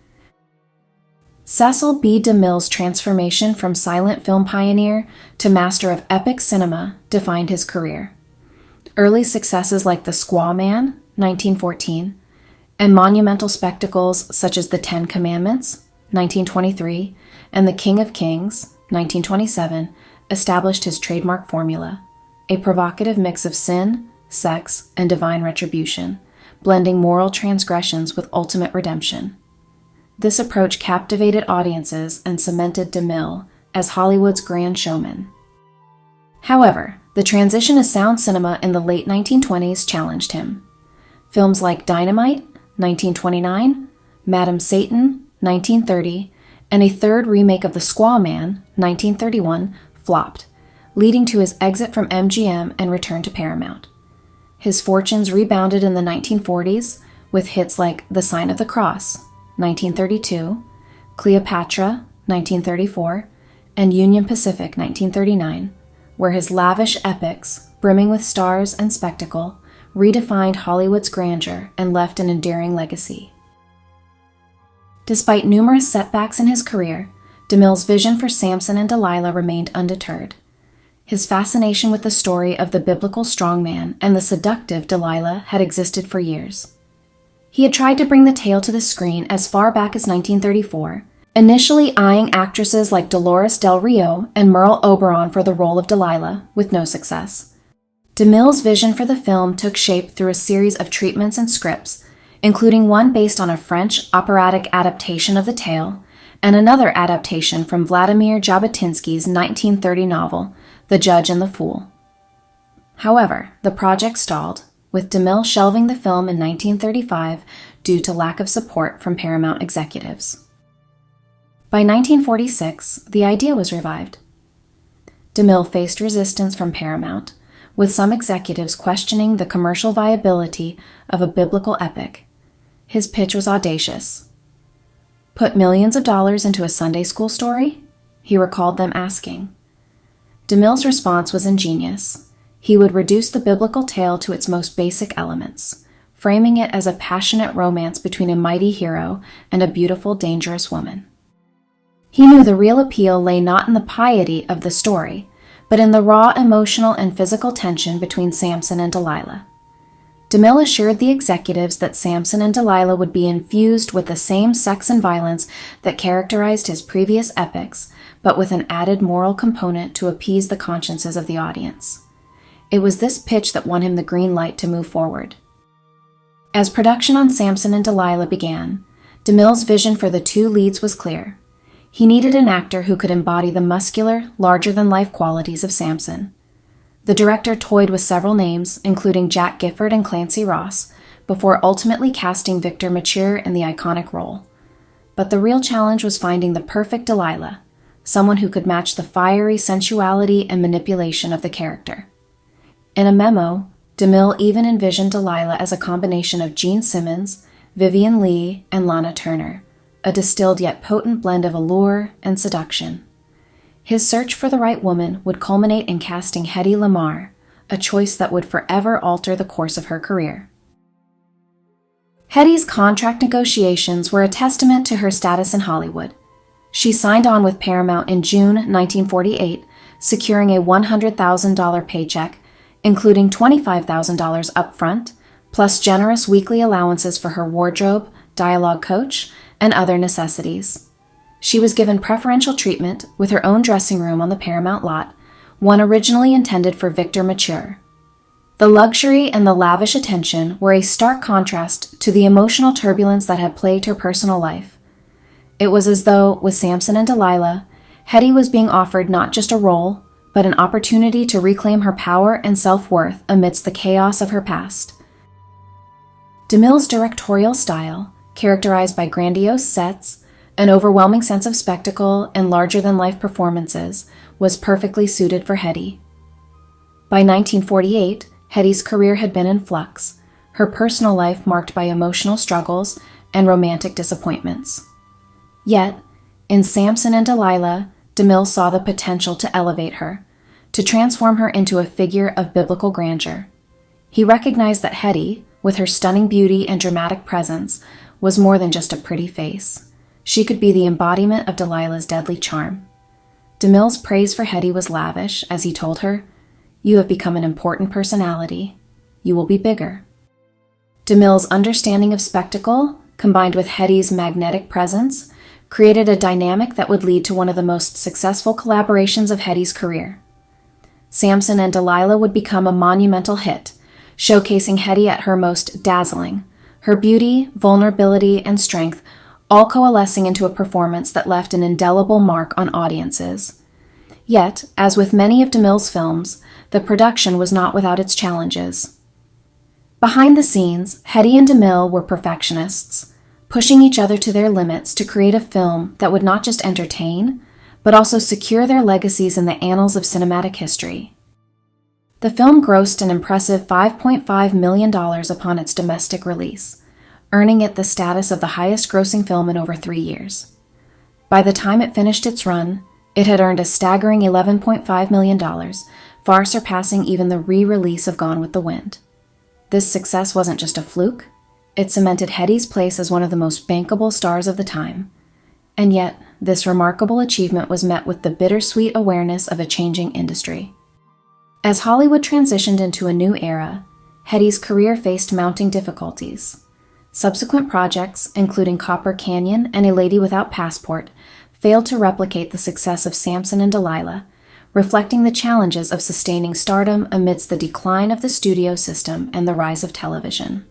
Cecil B. DeMille's transformation from silent film pioneer to master of epic cinema defined his career. Early successes like The Squaw Man, 1914, and monumental spectacles such as The Ten Commandments, 1923, and The King of Kings, 1927, established his trademark formula, a provocative mix of sin, sex, and divine retribution, blending moral transgressions with ultimate redemption. This approach captivated audiences and cemented DeMille as Hollywood's grand showman. However, the transition to sound cinema in the late 1920s challenged him. Films like Dynamite, 1929, Madam Satan, 1930, and a third remake of The Squaw Man, 1931, flopped, leading to his exit from MGM and return to Paramount. His fortunes rebounded in the 1940s with hits like The Sign of the Cross, 1932, Cleopatra, 1934, and Union Pacific, 1939, where his lavish epics, brimming with stars and spectacle, redefined Hollywood's grandeur and left an enduring legacy. Despite numerous setbacks in his career, DeMille's vision for Samson and Delilah remained undeterred. His fascination with the story of the biblical strongman and the seductive Delilah had existed for years. He had tried to bring the tale to the screen as far back as 1934, initially eyeing actresses like Dolores Del Rio and Merle Oberon for the role of Delilah, with no success. DeMille's vision for the film took shape through a series of treatments and scripts, including one based on a French operatic adaptation of the tale, and another adaptation from Vladimir Jabotinsky's 1930 novel, The Judge and the Fool. However, the project stalled, with DeMille shelving the film in 1935 due to lack of support from Paramount executives. By 1946, the idea was revived. DeMille faced resistance from Paramount, with some executives questioning the commercial viability of a biblical epic. His pitch was audacious. "Put millions of dollars into a Sunday school story?" he recalled them asking. DeMille's response was ingenious. He would reduce the biblical tale to its most basic elements, framing it as a passionate romance between a mighty hero and a beautiful, dangerous woman. He knew the real appeal lay not in the piety of the story, but in the raw emotional and physical tension between Samson and Delilah. DeMille assured the executives that Samson and Delilah would be infused with the same sex and violence that characterized his previous epics, but with an added moral component to appease the consciences of the audience. It was this pitch that won him the green light to move forward. As production on Samson and Delilah began, DeMille's vision for the two leads was clear. He needed an actor who could embody the muscular, larger-than-life qualities of Samson. The director toyed with several names, including Jack Gifford and Clancy Ross, before ultimately casting Victor Mature in the iconic role. But the real challenge was finding the perfect Delilah, someone who could match the fiery sensuality and manipulation of the character. In a memo, DeMille even envisioned Delilah as a combination of Gene Simmons, Vivian Leigh, and Lana Turner, a distilled yet potent blend of allure and seduction. His search for the right woman would culminate in casting Hedy Lamarr, a choice that would forever alter the course of her career. Hedy's contract negotiations were a testament to her status in Hollywood. She signed on with Paramount in June 1948, securing a $100,000 paycheck, including $25,000 upfront, plus generous weekly allowances for her wardrobe, dialogue coach, and other necessities. She was given preferential treatment with her own dressing room on the Paramount lot, one originally intended for Victor Mature. The luxury and the lavish attention were a stark contrast to the emotional turbulence that had plagued her personal life. It was as though, with Samson and Delilah, Hedy was being offered not just a role, but an opportunity to reclaim her power and self-worth amidst the chaos of her past. DeMille's directorial style, characterized by grandiose sets, an overwhelming sense of spectacle, and larger-than-life performances, was perfectly suited for Hedy. By 1948, Hedy's career had been in flux, her personal life marked by emotional struggles and romantic disappointments. Yet, in Samson and Delilah, DeMille saw the potential to elevate her, to transform her into a figure of biblical grandeur. He recognized that Hedy, with her stunning beauty and dramatic presence, was more than just a pretty face. She could be the embodiment of Delilah's deadly charm. DeMille's praise for Hedy was lavish as he told her, "You have become an important personality. You will be bigger." DeMille's understanding of spectacle, combined with Hedy's magnetic presence, created a dynamic that would lead to one of the most successful collaborations of Hedy's career. Samson and Delilah would become a monumental hit, showcasing Hedy at her most dazzling, her beauty, vulnerability, and strength all coalescing into a performance that left an indelible mark on audiences. Yet, as with many of DeMille's films, the production was not without its challenges. Behind the scenes, Hedy and DeMille were perfectionists, pushing each other to their limits to create a film that would not just entertain, but also secure their legacies in the annals of cinematic history. The film grossed an impressive $5.5 million upon its domestic release, earning it the status of the highest-grossing film in over 3 years. By the time it finished its run, it had earned a staggering $11.5 million, far surpassing even the re-release of Gone with the Wind. This success wasn't just a fluke. It cemented Hedy's place as one of the most bankable stars of the time. And yet, this remarkable achievement was met with the bittersweet awareness of a changing industry. As Hollywood transitioned into a new era, Hedy's career faced mounting difficulties. Subsequent projects, including Copper Canyon and A Lady Without Passport, failed to replicate the success of Samson and Delilah, reflecting the challenges of sustaining stardom amidst the decline of the studio system and the rise of television.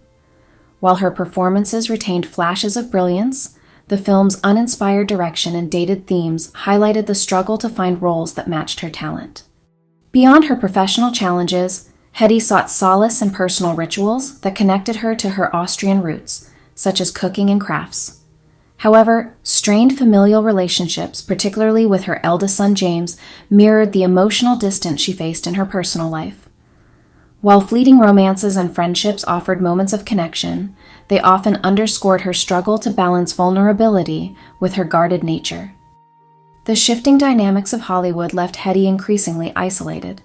While her performances retained flashes of brilliance, the film's uninspired direction and dated themes highlighted the struggle to find roles that matched her talent. Beyond her professional challenges, Hedy sought solace in personal rituals that connected her to her Austrian roots, such as cooking and crafts. However, strained familial relationships, particularly with her eldest son James, mirrored the emotional distance she faced in her personal life. While fleeting romances and friendships offered moments of connection, they often underscored her struggle to balance vulnerability with her guarded nature. The shifting dynamics of Hollywood left Hedy increasingly isolated.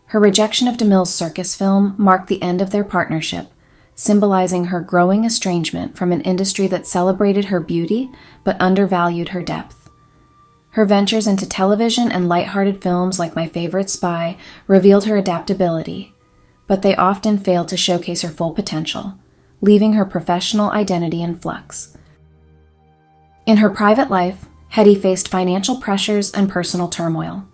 Her rejection of DeMille's circus film marked the end of their partnership, symbolizing her growing estrangement from an industry that celebrated her beauty but undervalued her depth. Her ventures into television and lighthearted films like My Favorite Spy revealed her adaptability, but they often failed to showcase her full potential, leaving her professional identity in flux. In her private life, Hedy faced financial pressures and personal turmoil.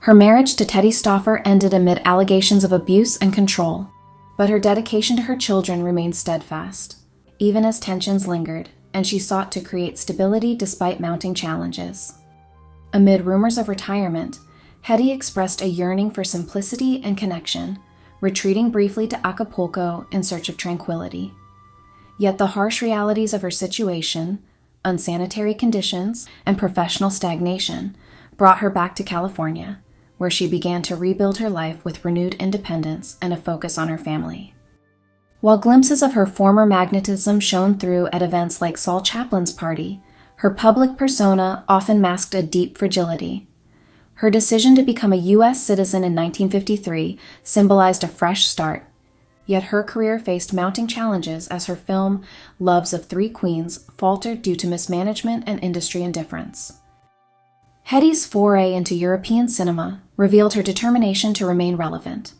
Her marriage to Teddy Stauffer ended amid allegations of abuse and control, but her dedication to her children remained steadfast, even as tensions lingered, and she sought to create stability despite mounting challenges. Amid rumors of retirement, Hedy expressed a yearning for simplicity and connection, retreating briefly to Acapulco in search of tranquility. Yet the harsh realities of her situation, unsanitary conditions, and professional stagnation brought her back to California, where she began to rebuild her life with renewed independence and a focus on her family. While glimpses of her former magnetism shone through at events like Saul Chaplin's party, her public persona often masked a deep fragility. Her decision to become a U.S. citizen in 1953 symbolized a fresh start, yet her career faced mounting challenges as her film, Loves of Three Queens, faltered due to mismanagement and industry indifference. Hedy's foray into European cinema revealed her determination to remain relevant.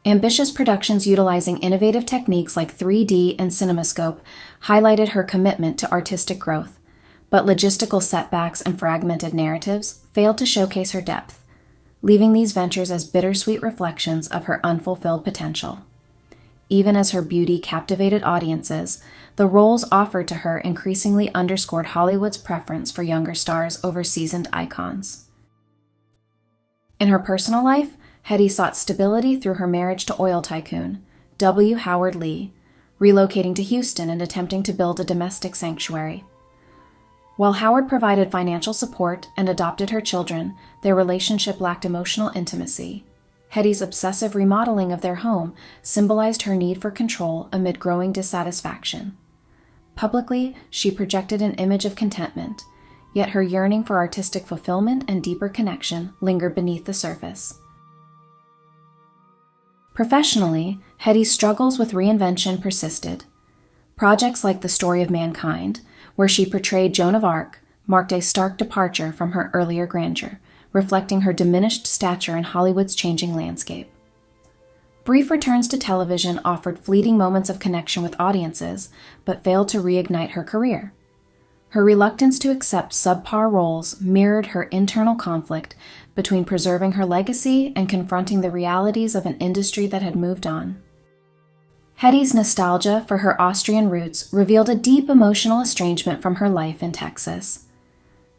Ambitious productions utilizing innovative techniques like 3D and CinemaScope highlighted her commitment to artistic growth, but logistical setbacks and fragmented narratives failed to showcase her depth, leaving these ventures as bittersweet reflections of her unfulfilled potential. Even as her beauty captivated audiences, the roles offered to her increasingly underscored Hollywood's preference for younger stars over seasoned icons. In her personal life, Hedy sought stability through her marriage to oil tycoon W. Howard Lee, relocating to Houston and attempting to build a domestic sanctuary. While Howard provided financial support and adopted her children, their relationship lacked emotional intimacy. Hedy's obsessive remodeling of their home symbolized her need for control amid growing dissatisfaction. Publicly, she projected an image of contentment, yet her yearning for artistic fulfillment and deeper connection lingered beneath the surface. Professionally, Hedy's struggles with reinvention persisted. Projects like The Story of Mankind, where she portrayed Joan of Arc, marked a stark departure from her earlier grandeur, reflecting her diminished stature in Hollywood's changing landscape. Brief returns to television offered fleeting moments of connection with audiences, but failed to reignite her career. Her reluctance to accept subpar roles mirrored her internal conflict between preserving her legacy and confronting the realities of an industry that had moved on. Hedy's nostalgia for her Austrian roots revealed a deep emotional estrangement from her life in Texas.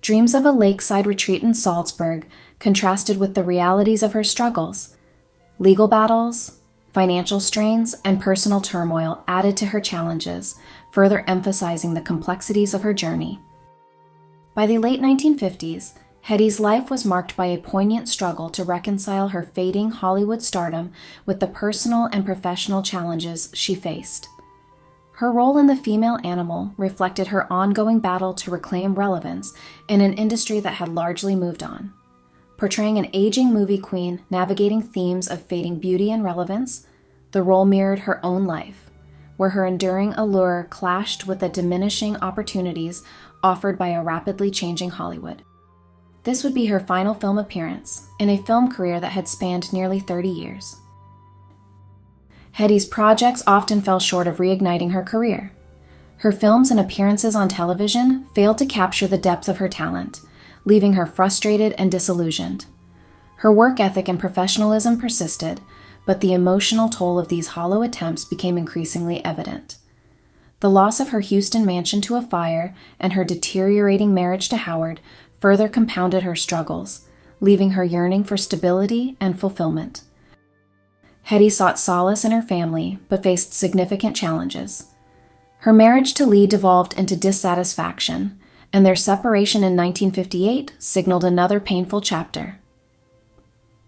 Dreams of a lakeside retreat in Salzburg contrasted with the realities of her struggles. Legal battles, financial strains, and personal turmoil added to her challenges, further emphasizing the complexities of her journey. By the late 1950s, Hedy's life was marked by a poignant struggle to reconcile her fading Hollywood stardom with the personal and professional challenges she faced. Her role in The Female Animal reflected her ongoing battle to reclaim relevance in an industry that had largely moved on. Portraying an aging movie queen navigating themes of fading beauty and relevance, the role mirrored her own life, where her enduring allure clashed with the diminishing opportunities offered by a rapidly changing Hollywood. This would be her final film appearance in a film career that had spanned nearly 30 years. Hedy's projects often fell short of reigniting her career. Her films and appearances on television failed to capture the depth of her talent, leaving her frustrated and disillusioned. Her work ethic and professionalism persisted, but the emotional toll of these hollow attempts became increasingly evident. The loss of her Houston mansion to a fire and her deteriorating marriage to Howard further compounded her struggles, leaving her yearning for stability and fulfillment. Hedy sought solace in her family, but faced significant challenges. Her marriage to Lee devolved into dissatisfaction, and their separation in 1958 signaled another painful chapter.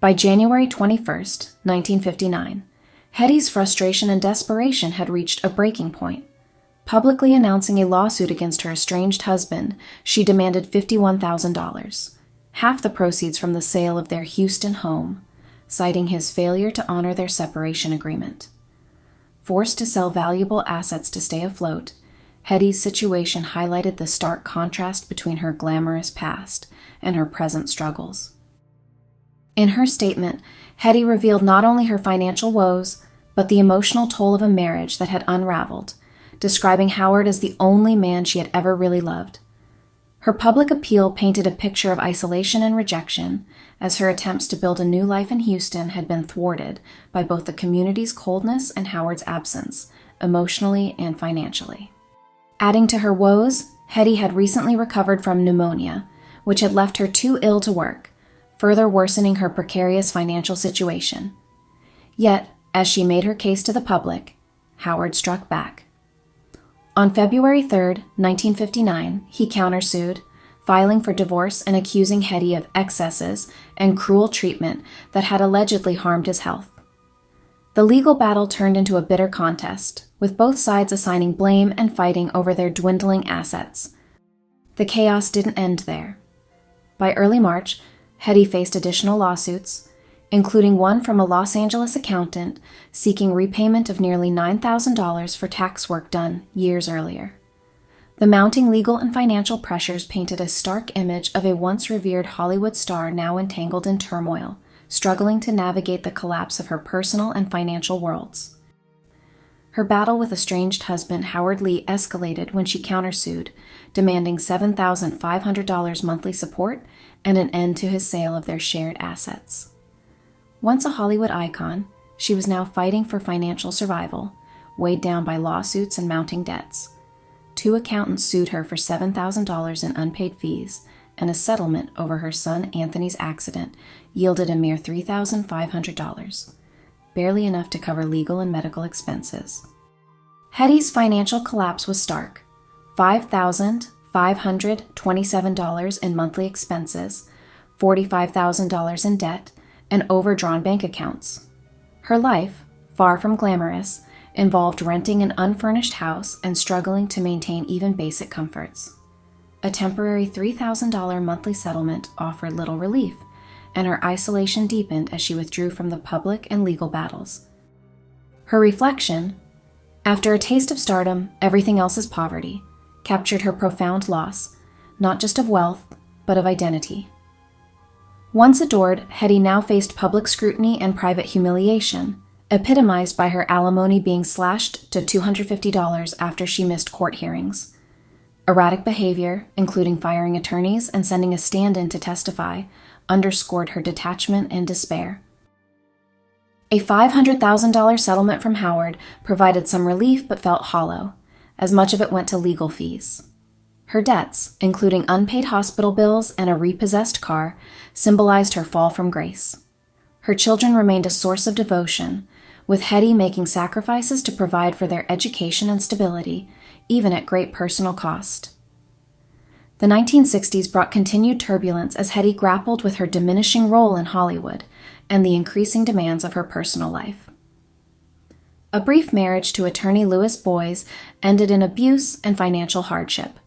By January 21, 1959, Hedy's frustration and desperation had reached a breaking point. Publicly announcing a lawsuit against her estranged husband, she demanded $51,000, half the proceeds from the sale of their Houston home, citing his failure to honor their separation agreement. Forced to sell valuable assets to stay afloat, Hedy's situation highlighted the stark contrast between her glamorous past and her present struggles. In her statement, Hedy revealed not only her financial woes, but the emotional toll of a marriage that had unraveled, describing Howard as the only man she had ever really loved. Her public appeal painted a picture of isolation and rejection, as her attempts to build a new life in Houston had been thwarted by both the community's coldness and Howard's absence, emotionally and financially. Adding to her woes, Hedy had recently recovered from pneumonia, which had left her too ill to work, further worsening her precarious financial situation. Yet, as she made her case to the public, Howard struck back. On February 3, 1959, he countersued, filing for divorce and accusing Hedy of excesses and cruel treatment that had allegedly harmed his health. The legal battle turned into a bitter contest, with both sides assigning blame and fighting over their dwindling assets. The chaos didn't end there. By early March, Hedy faced additional lawsuits, including one from a Los Angeles accountant seeking repayment of nearly $9,000 for tax work done years earlier. The mounting legal and financial pressures painted a stark image of a once revered Hollywood star now entangled in turmoil, struggling to navigate the collapse of her personal and financial worlds. Her battle with estranged husband Howard Lee escalated when she countersued, demanding $7,500 monthly support and an end to his sale of their shared assets. Once a Hollywood icon, she was now fighting for financial survival, weighed down by lawsuits and mounting debts. 2 accountants sued her for $7,000 in unpaid fees, and a settlement over her son Anthony's accident yielded a mere $3,500, barely enough to cover legal and medical expenses. Hedy's financial collapse was stark: $5,527 in monthly expenses, $45,000 in debt, and overdrawn bank accounts. Her life, far from glamorous, involved renting an unfurnished house and struggling to maintain even basic comforts. A temporary $3,000 monthly settlement offered little relief, and her isolation deepened as she withdrew from the public and legal battles, Her reflection, "After a taste of stardom, everything else is poverty," captured her profound loss, not just of wealth, but of identity. Once adored, Hedy now faced public scrutiny and private humiliation, epitomized by her alimony being slashed to $250 after she missed court hearings. Erratic behavior, including firing attorneys and sending a stand-in to testify, underscored her detachment and despair. A $500,000 settlement from Howard provided some relief but felt hollow, as much of it went to legal fees. Her debts, including unpaid hospital bills and a repossessed car, symbolized her fall from grace. Her children remained a source of devotion, with Hedy making sacrifices to provide for their education and stability, even at great personal cost. The 1960s brought continued turbulence as Hedy grappled with her diminishing role in Hollywood and the increasing demands of her personal life. A brief marriage to attorney Louis Boys ended in abuse and financial hardship,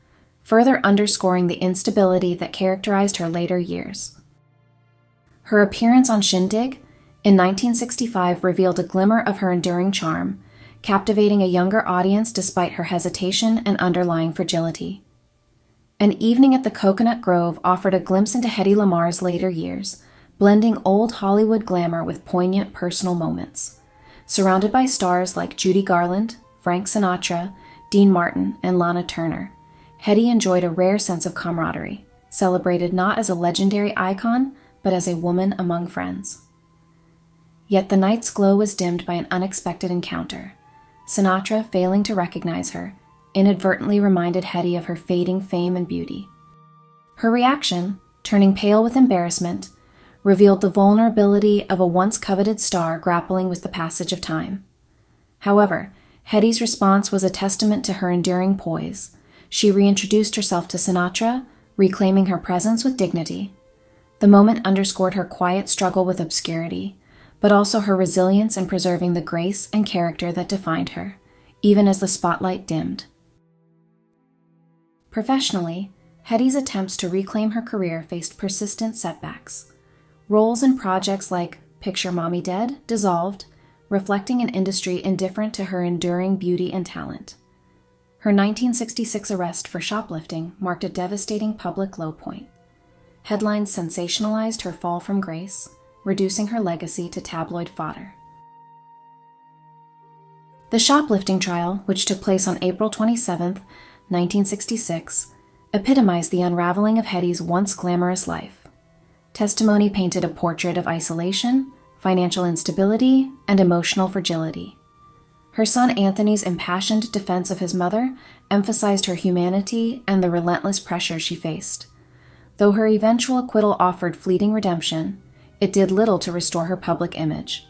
further underscoring the instability that characterized her later years. Her appearance on Shindig in 1965 revealed a glimmer of her enduring charm, captivating a younger audience despite her hesitation and underlying fragility. An Evening at the Coconut Grove offered a glimpse into Hedy Lamarr's later years, blending old Hollywood glamour with poignant personal moments. Surrounded by stars like Judy Garland, Frank Sinatra, Dean Martin, and Lana Turner, Hedy enjoyed a rare sense of camaraderie, celebrated not as a legendary icon, but as a woman among friends. Yet the night's glow was dimmed by an unexpected encounter. Sinatra, failing to recognize her, inadvertently reminded Hedy of her fading fame and beauty. Her reaction, turning pale with embarrassment, revealed the vulnerability of a once coveted star grappling with the passage of time. However, Hedy's response was a testament to her enduring poise. She reintroduced herself to Sinatra, reclaiming her presence with dignity. The moment underscored her quiet struggle with obscurity, but also her resilience in preserving the grace and character that defined her, even as the spotlight dimmed. Professionally, Hedy's attempts to reclaim her career faced persistent setbacks. Roles in projects like Picture Mommy Dead dissolved, reflecting an industry indifferent to her enduring beauty and talent. Her 1966 arrest for shoplifting marked a devastating public low point. Headlines sensationalized her fall from grace, reducing her legacy to tabloid fodder. The shoplifting trial, which took place on April 27, 1966, epitomized the unraveling of Hedy's once glamorous life. Testimony painted a portrait of isolation, financial instability, and emotional fragility. Her son Anthony's impassioned defense of his mother emphasized her humanity and the relentless pressure she faced. Though her eventual acquittal offered fleeting redemption, it did little to restore her public image.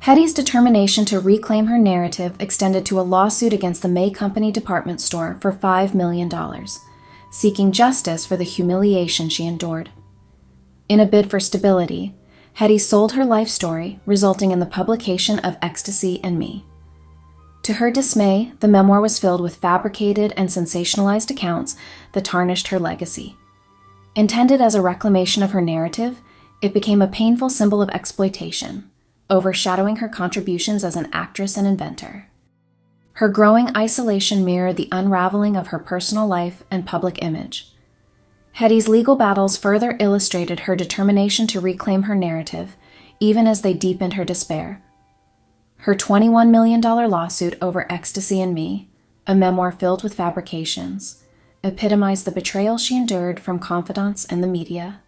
Hedy's determination to reclaim her narrative extended to a lawsuit against the May Company department store for $5 million, seeking justice for the humiliation she endured. In a bid for stability, Hedy sold her life story, resulting in the publication of Ecstasy and Me. To her dismay, the memoir was filled with fabricated and sensationalized accounts that tarnished her legacy. Intended as a reclamation of her narrative, it became a painful symbol of exploitation, overshadowing her contributions as an actress and inventor. Her growing isolation mirrored the unraveling of her personal life and public image. Hedy's legal battles further illustrated her determination to reclaim her narrative, even as they deepened her despair. Her $21 million lawsuit over Ecstasy and Me, a memoir filled with fabrications, epitomized the betrayal she endured from confidants and the media.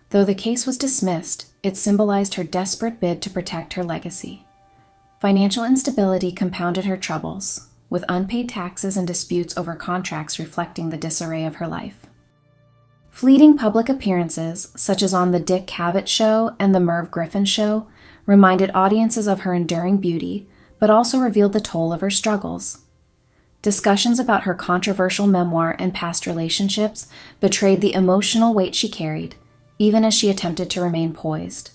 Though the case was dismissed, it symbolized her desperate bid to protect her legacy. Financial instability compounded her troubles, with unpaid taxes and disputes over contracts reflecting the disarray of her life. Fleeting public appearances, such as on The Dick Cavett Show and The Merv Griffin Show, reminded audiences of her enduring beauty, but also revealed the toll of her struggles. Discussions about her controversial memoir and past relationships betrayed the emotional weight she carried, even as she attempted to remain poised.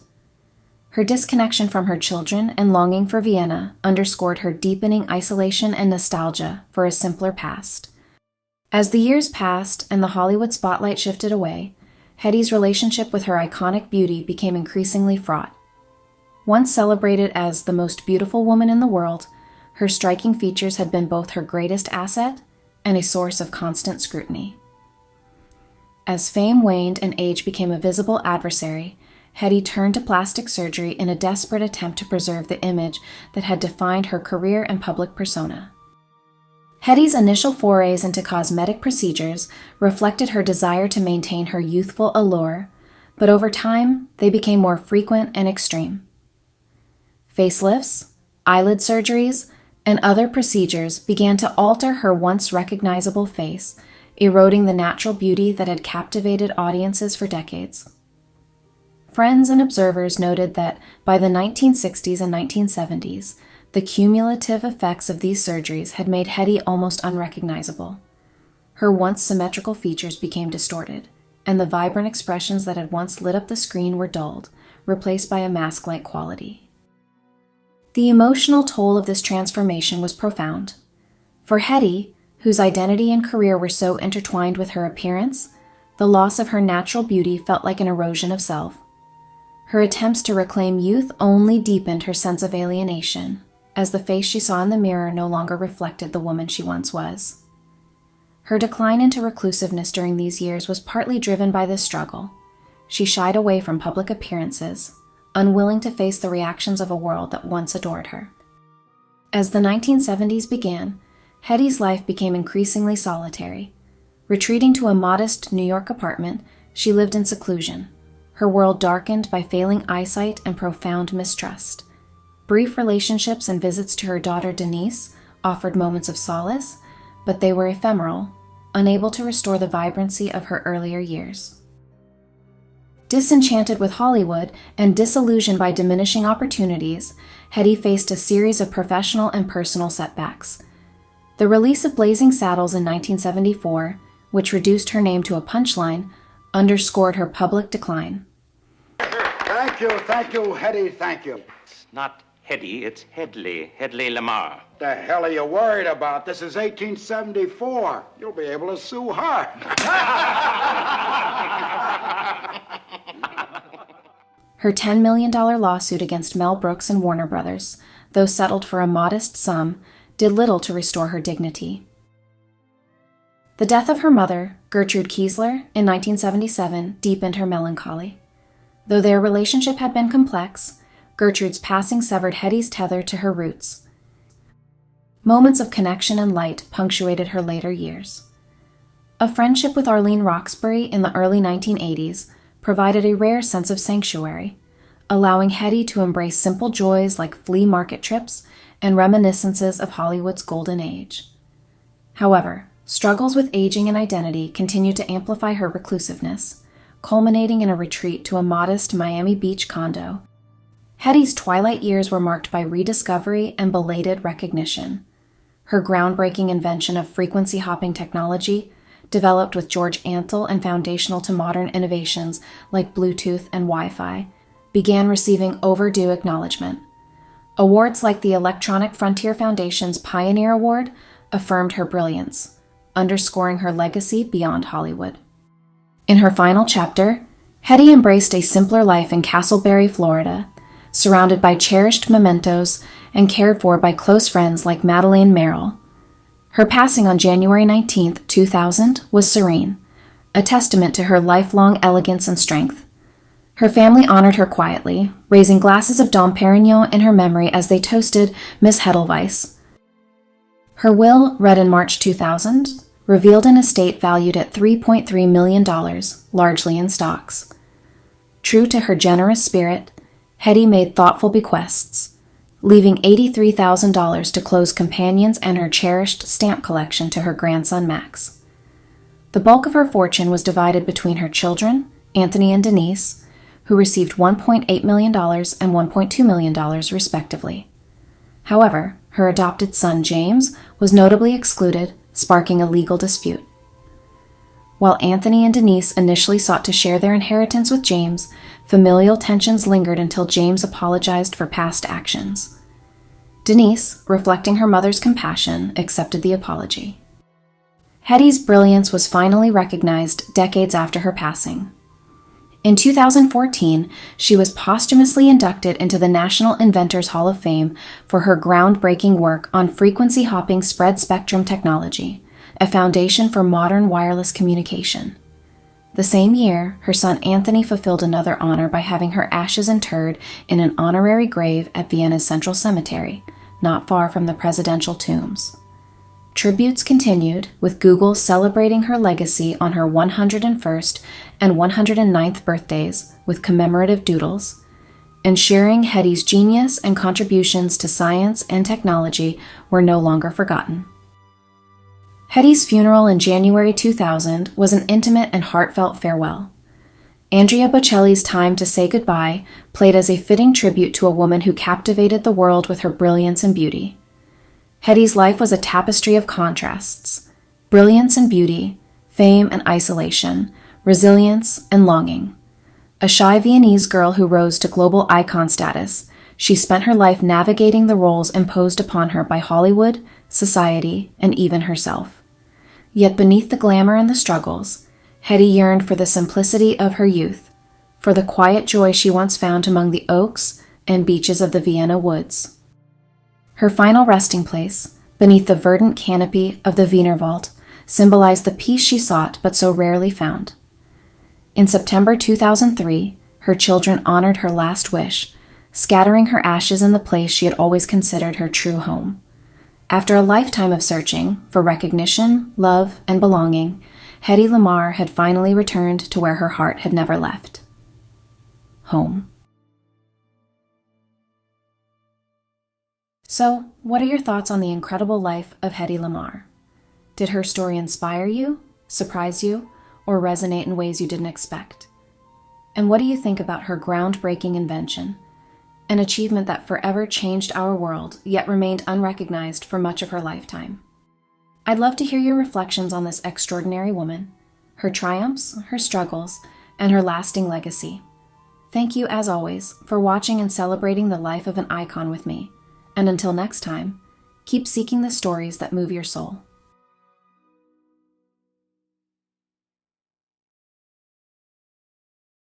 Her disconnection from her children and longing for Vienna underscored her deepening isolation and nostalgia for a simpler past. As the years passed and the Hollywood spotlight shifted away, Hedy's relationship with her iconic beauty became increasingly fraught. Once celebrated as the most beautiful woman in the world, her striking features had been both her greatest asset and a source of constant scrutiny. As fame waned and age became a visible adversary, Hedy turned to plastic surgery in a desperate attempt to preserve the image that had defined her career and public persona. Hedy's initial forays into cosmetic procedures reflected her desire to maintain her youthful allure, but over time, they became more frequent and extreme. Facelifts, eyelid surgeries, and other procedures began to alter her once recognizable face, eroding the natural beauty that had captivated audiences for decades. Friends and observers noted that by the 1960s and 1970s, the cumulative effects of these surgeries had made Hedy almost unrecognizable. Her once symmetrical features became distorted, and the vibrant expressions that had once lit up the screen were dulled, replaced by a mask-like quality. The emotional toll of this transformation was profound. For Hedy, whose identity and career were so intertwined with her appearance, the loss of her natural beauty felt like an erosion of self. Her attempts to reclaim youth only deepened her sense of alienation, as the face she saw in the mirror no longer reflected the woman she once was. Her decline into reclusiveness during these years was partly driven by this struggle. She shied away from public appearances, unwilling to face the reactions of a world that once adored her. As the 1970s began, Hedy's life became increasingly solitary. Retreating to a modest New York apartment, she lived in seclusion, her world darkened by failing eyesight and profound mistrust. Brief relationships and visits to her daughter Denise offered moments of solace, but they were ephemeral, unable to restore the vibrancy of her earlier years. Disenchanted with Hollywood and disillusioned by diminishing opportunities, Hedy faced a series of professional and personal setbacks. The release of Blazing Saddles in 1974, which reduced her name to a punchline, underscored her public decline. Thank you, Hedy, thank you. It's not Hedy, it's Hedy Lamarr. The hell are you worried about? This is 1874. You'll be able to sue her. Her $10 million lawsuit against Mel Brooks and Warner Brothers, though settled for a modest sum, did little to restore her dignity. The death of her mother, Gertrude Kiesler, in 1977 deepened her melancholy. Though their relationship had been complex, Gertrude's passing severed Hedy's tether to her roots. Moments of connection and light punctuated her later years. A friendship with Arlene Roxbury in the early 1980s provided a rare sense of sanctuary, allowing Hedy to embrace simple joys like flea market trips and reminiscences of Hollywood's golden age. However, struggles with aging and identity continued to amplify her reclusiveness, culminating in a retreat to a modest Miami Beach condo. Hedy's twilight years were marked by rediscovery and belated recognition. Her groundbreaking invention of frequency-hopping technology, developed with George Antle and foundational to modern innovations like Bluetooth and Wi-Fi, began receiving overdue acknowledgement. Awards like the Electronic Frontier Foundation's Pioneer Award affirmed her brilliance, underscoring her legacy beyond Hollywood. In her final chapter, Hedy embraced a simpler life in Castleberry, Florida, surrounded by cherished mementos and cared for by close friends like Madeleine Merrill. Her passing on January 19, 2000, was serene, a testament to her lifelong elegance and strength. Her family honored her quietly, raising glasses of Dom Perignon in her memory as they toasted Miss Hedelweiss. Her will, read in March 2000, revealed an estate valued at $3.3 million, largely in stocks. True to her generous spirit, Hedy made thoughtful bequests, leaving $83,000 to close companions and her cherished stamp collection to her grandson Max. The bulk of her fortune was divided between her children, Anthony and Denise, who received $1.8 million and $1.2 million respectively. However, her adopted son James was notably excluded, sparking a legal dispute. While Anthony and Denise initially sought to share their inheritance with James, familial tensions lingered until James apologized for past actions. Denise, reflecting her mother's compassion, accepted the apology. Hedy's brilliance was finally recognized decades after her passing. In 2014, she was posthumously inducted into the National Inventors Hall of Fame for her groundbreaking work on frequency-hopping spread-spectrum technology, a foundation for modern wireless communication. The same year, her son Anthony fulfilled another honor by having her ashes interred in an honorary grave at Vienna's Central Cemetery, not far from the presidential tombs. Tributes continued, with Google celebrating her legacy on her 101st and 109th birthdays with commemorative doodles, ensuring Hedy's genius and contributions to science and technology were no longer forgotten. Hedy's funeral in January 2000 was an intimate and heartfelt farewell. Andrea Bocelli's Time to Say Goodbye played as a fitting tribute to a woman who captivated the world with her brilliance and beauty. Hedy's life was a tapestry of contrasts: brilliance and beauty, fame and isolation, resilience and longing. A shy Viennese girl who rose to global icon status, she spent her life navigating the roles imposed upon her by Hollywood, society, and even herself. Yet beneath the glamour and the struggles, Hedy yearned for the simplicity of her youth, for the quiet joy she once found among the oaks and beeches of the Vienna woods. Her final resting place, beneath the verdant canopy of the Wiener Wald, symbolized the peace she sought but so rarely found. In September 2003, her children honored her last wish, scattering her ashes in the place she had always considered her true home. After a lifetime of searching for recognition, love, and belonging, Hedy Lamarr had finally returned to where her heart had never left: home. So, what are your thoughts on the incredible life of Hedy Lamarr? Did her story inspire you, surprise you, or resonate in ways you didn't expect? And what do you think about her groundbreaking invention, an achievement that forever changed our world, yet remained unrecognized for much of her lifetime? I'd love to hear your reflections on this extraordinary woman, her triumphs, her struggles, and her lasting legacy. Thank you, as always, for watching and celebrating the life of an icon with me. And until next time, keep seeking the stories that move your soul.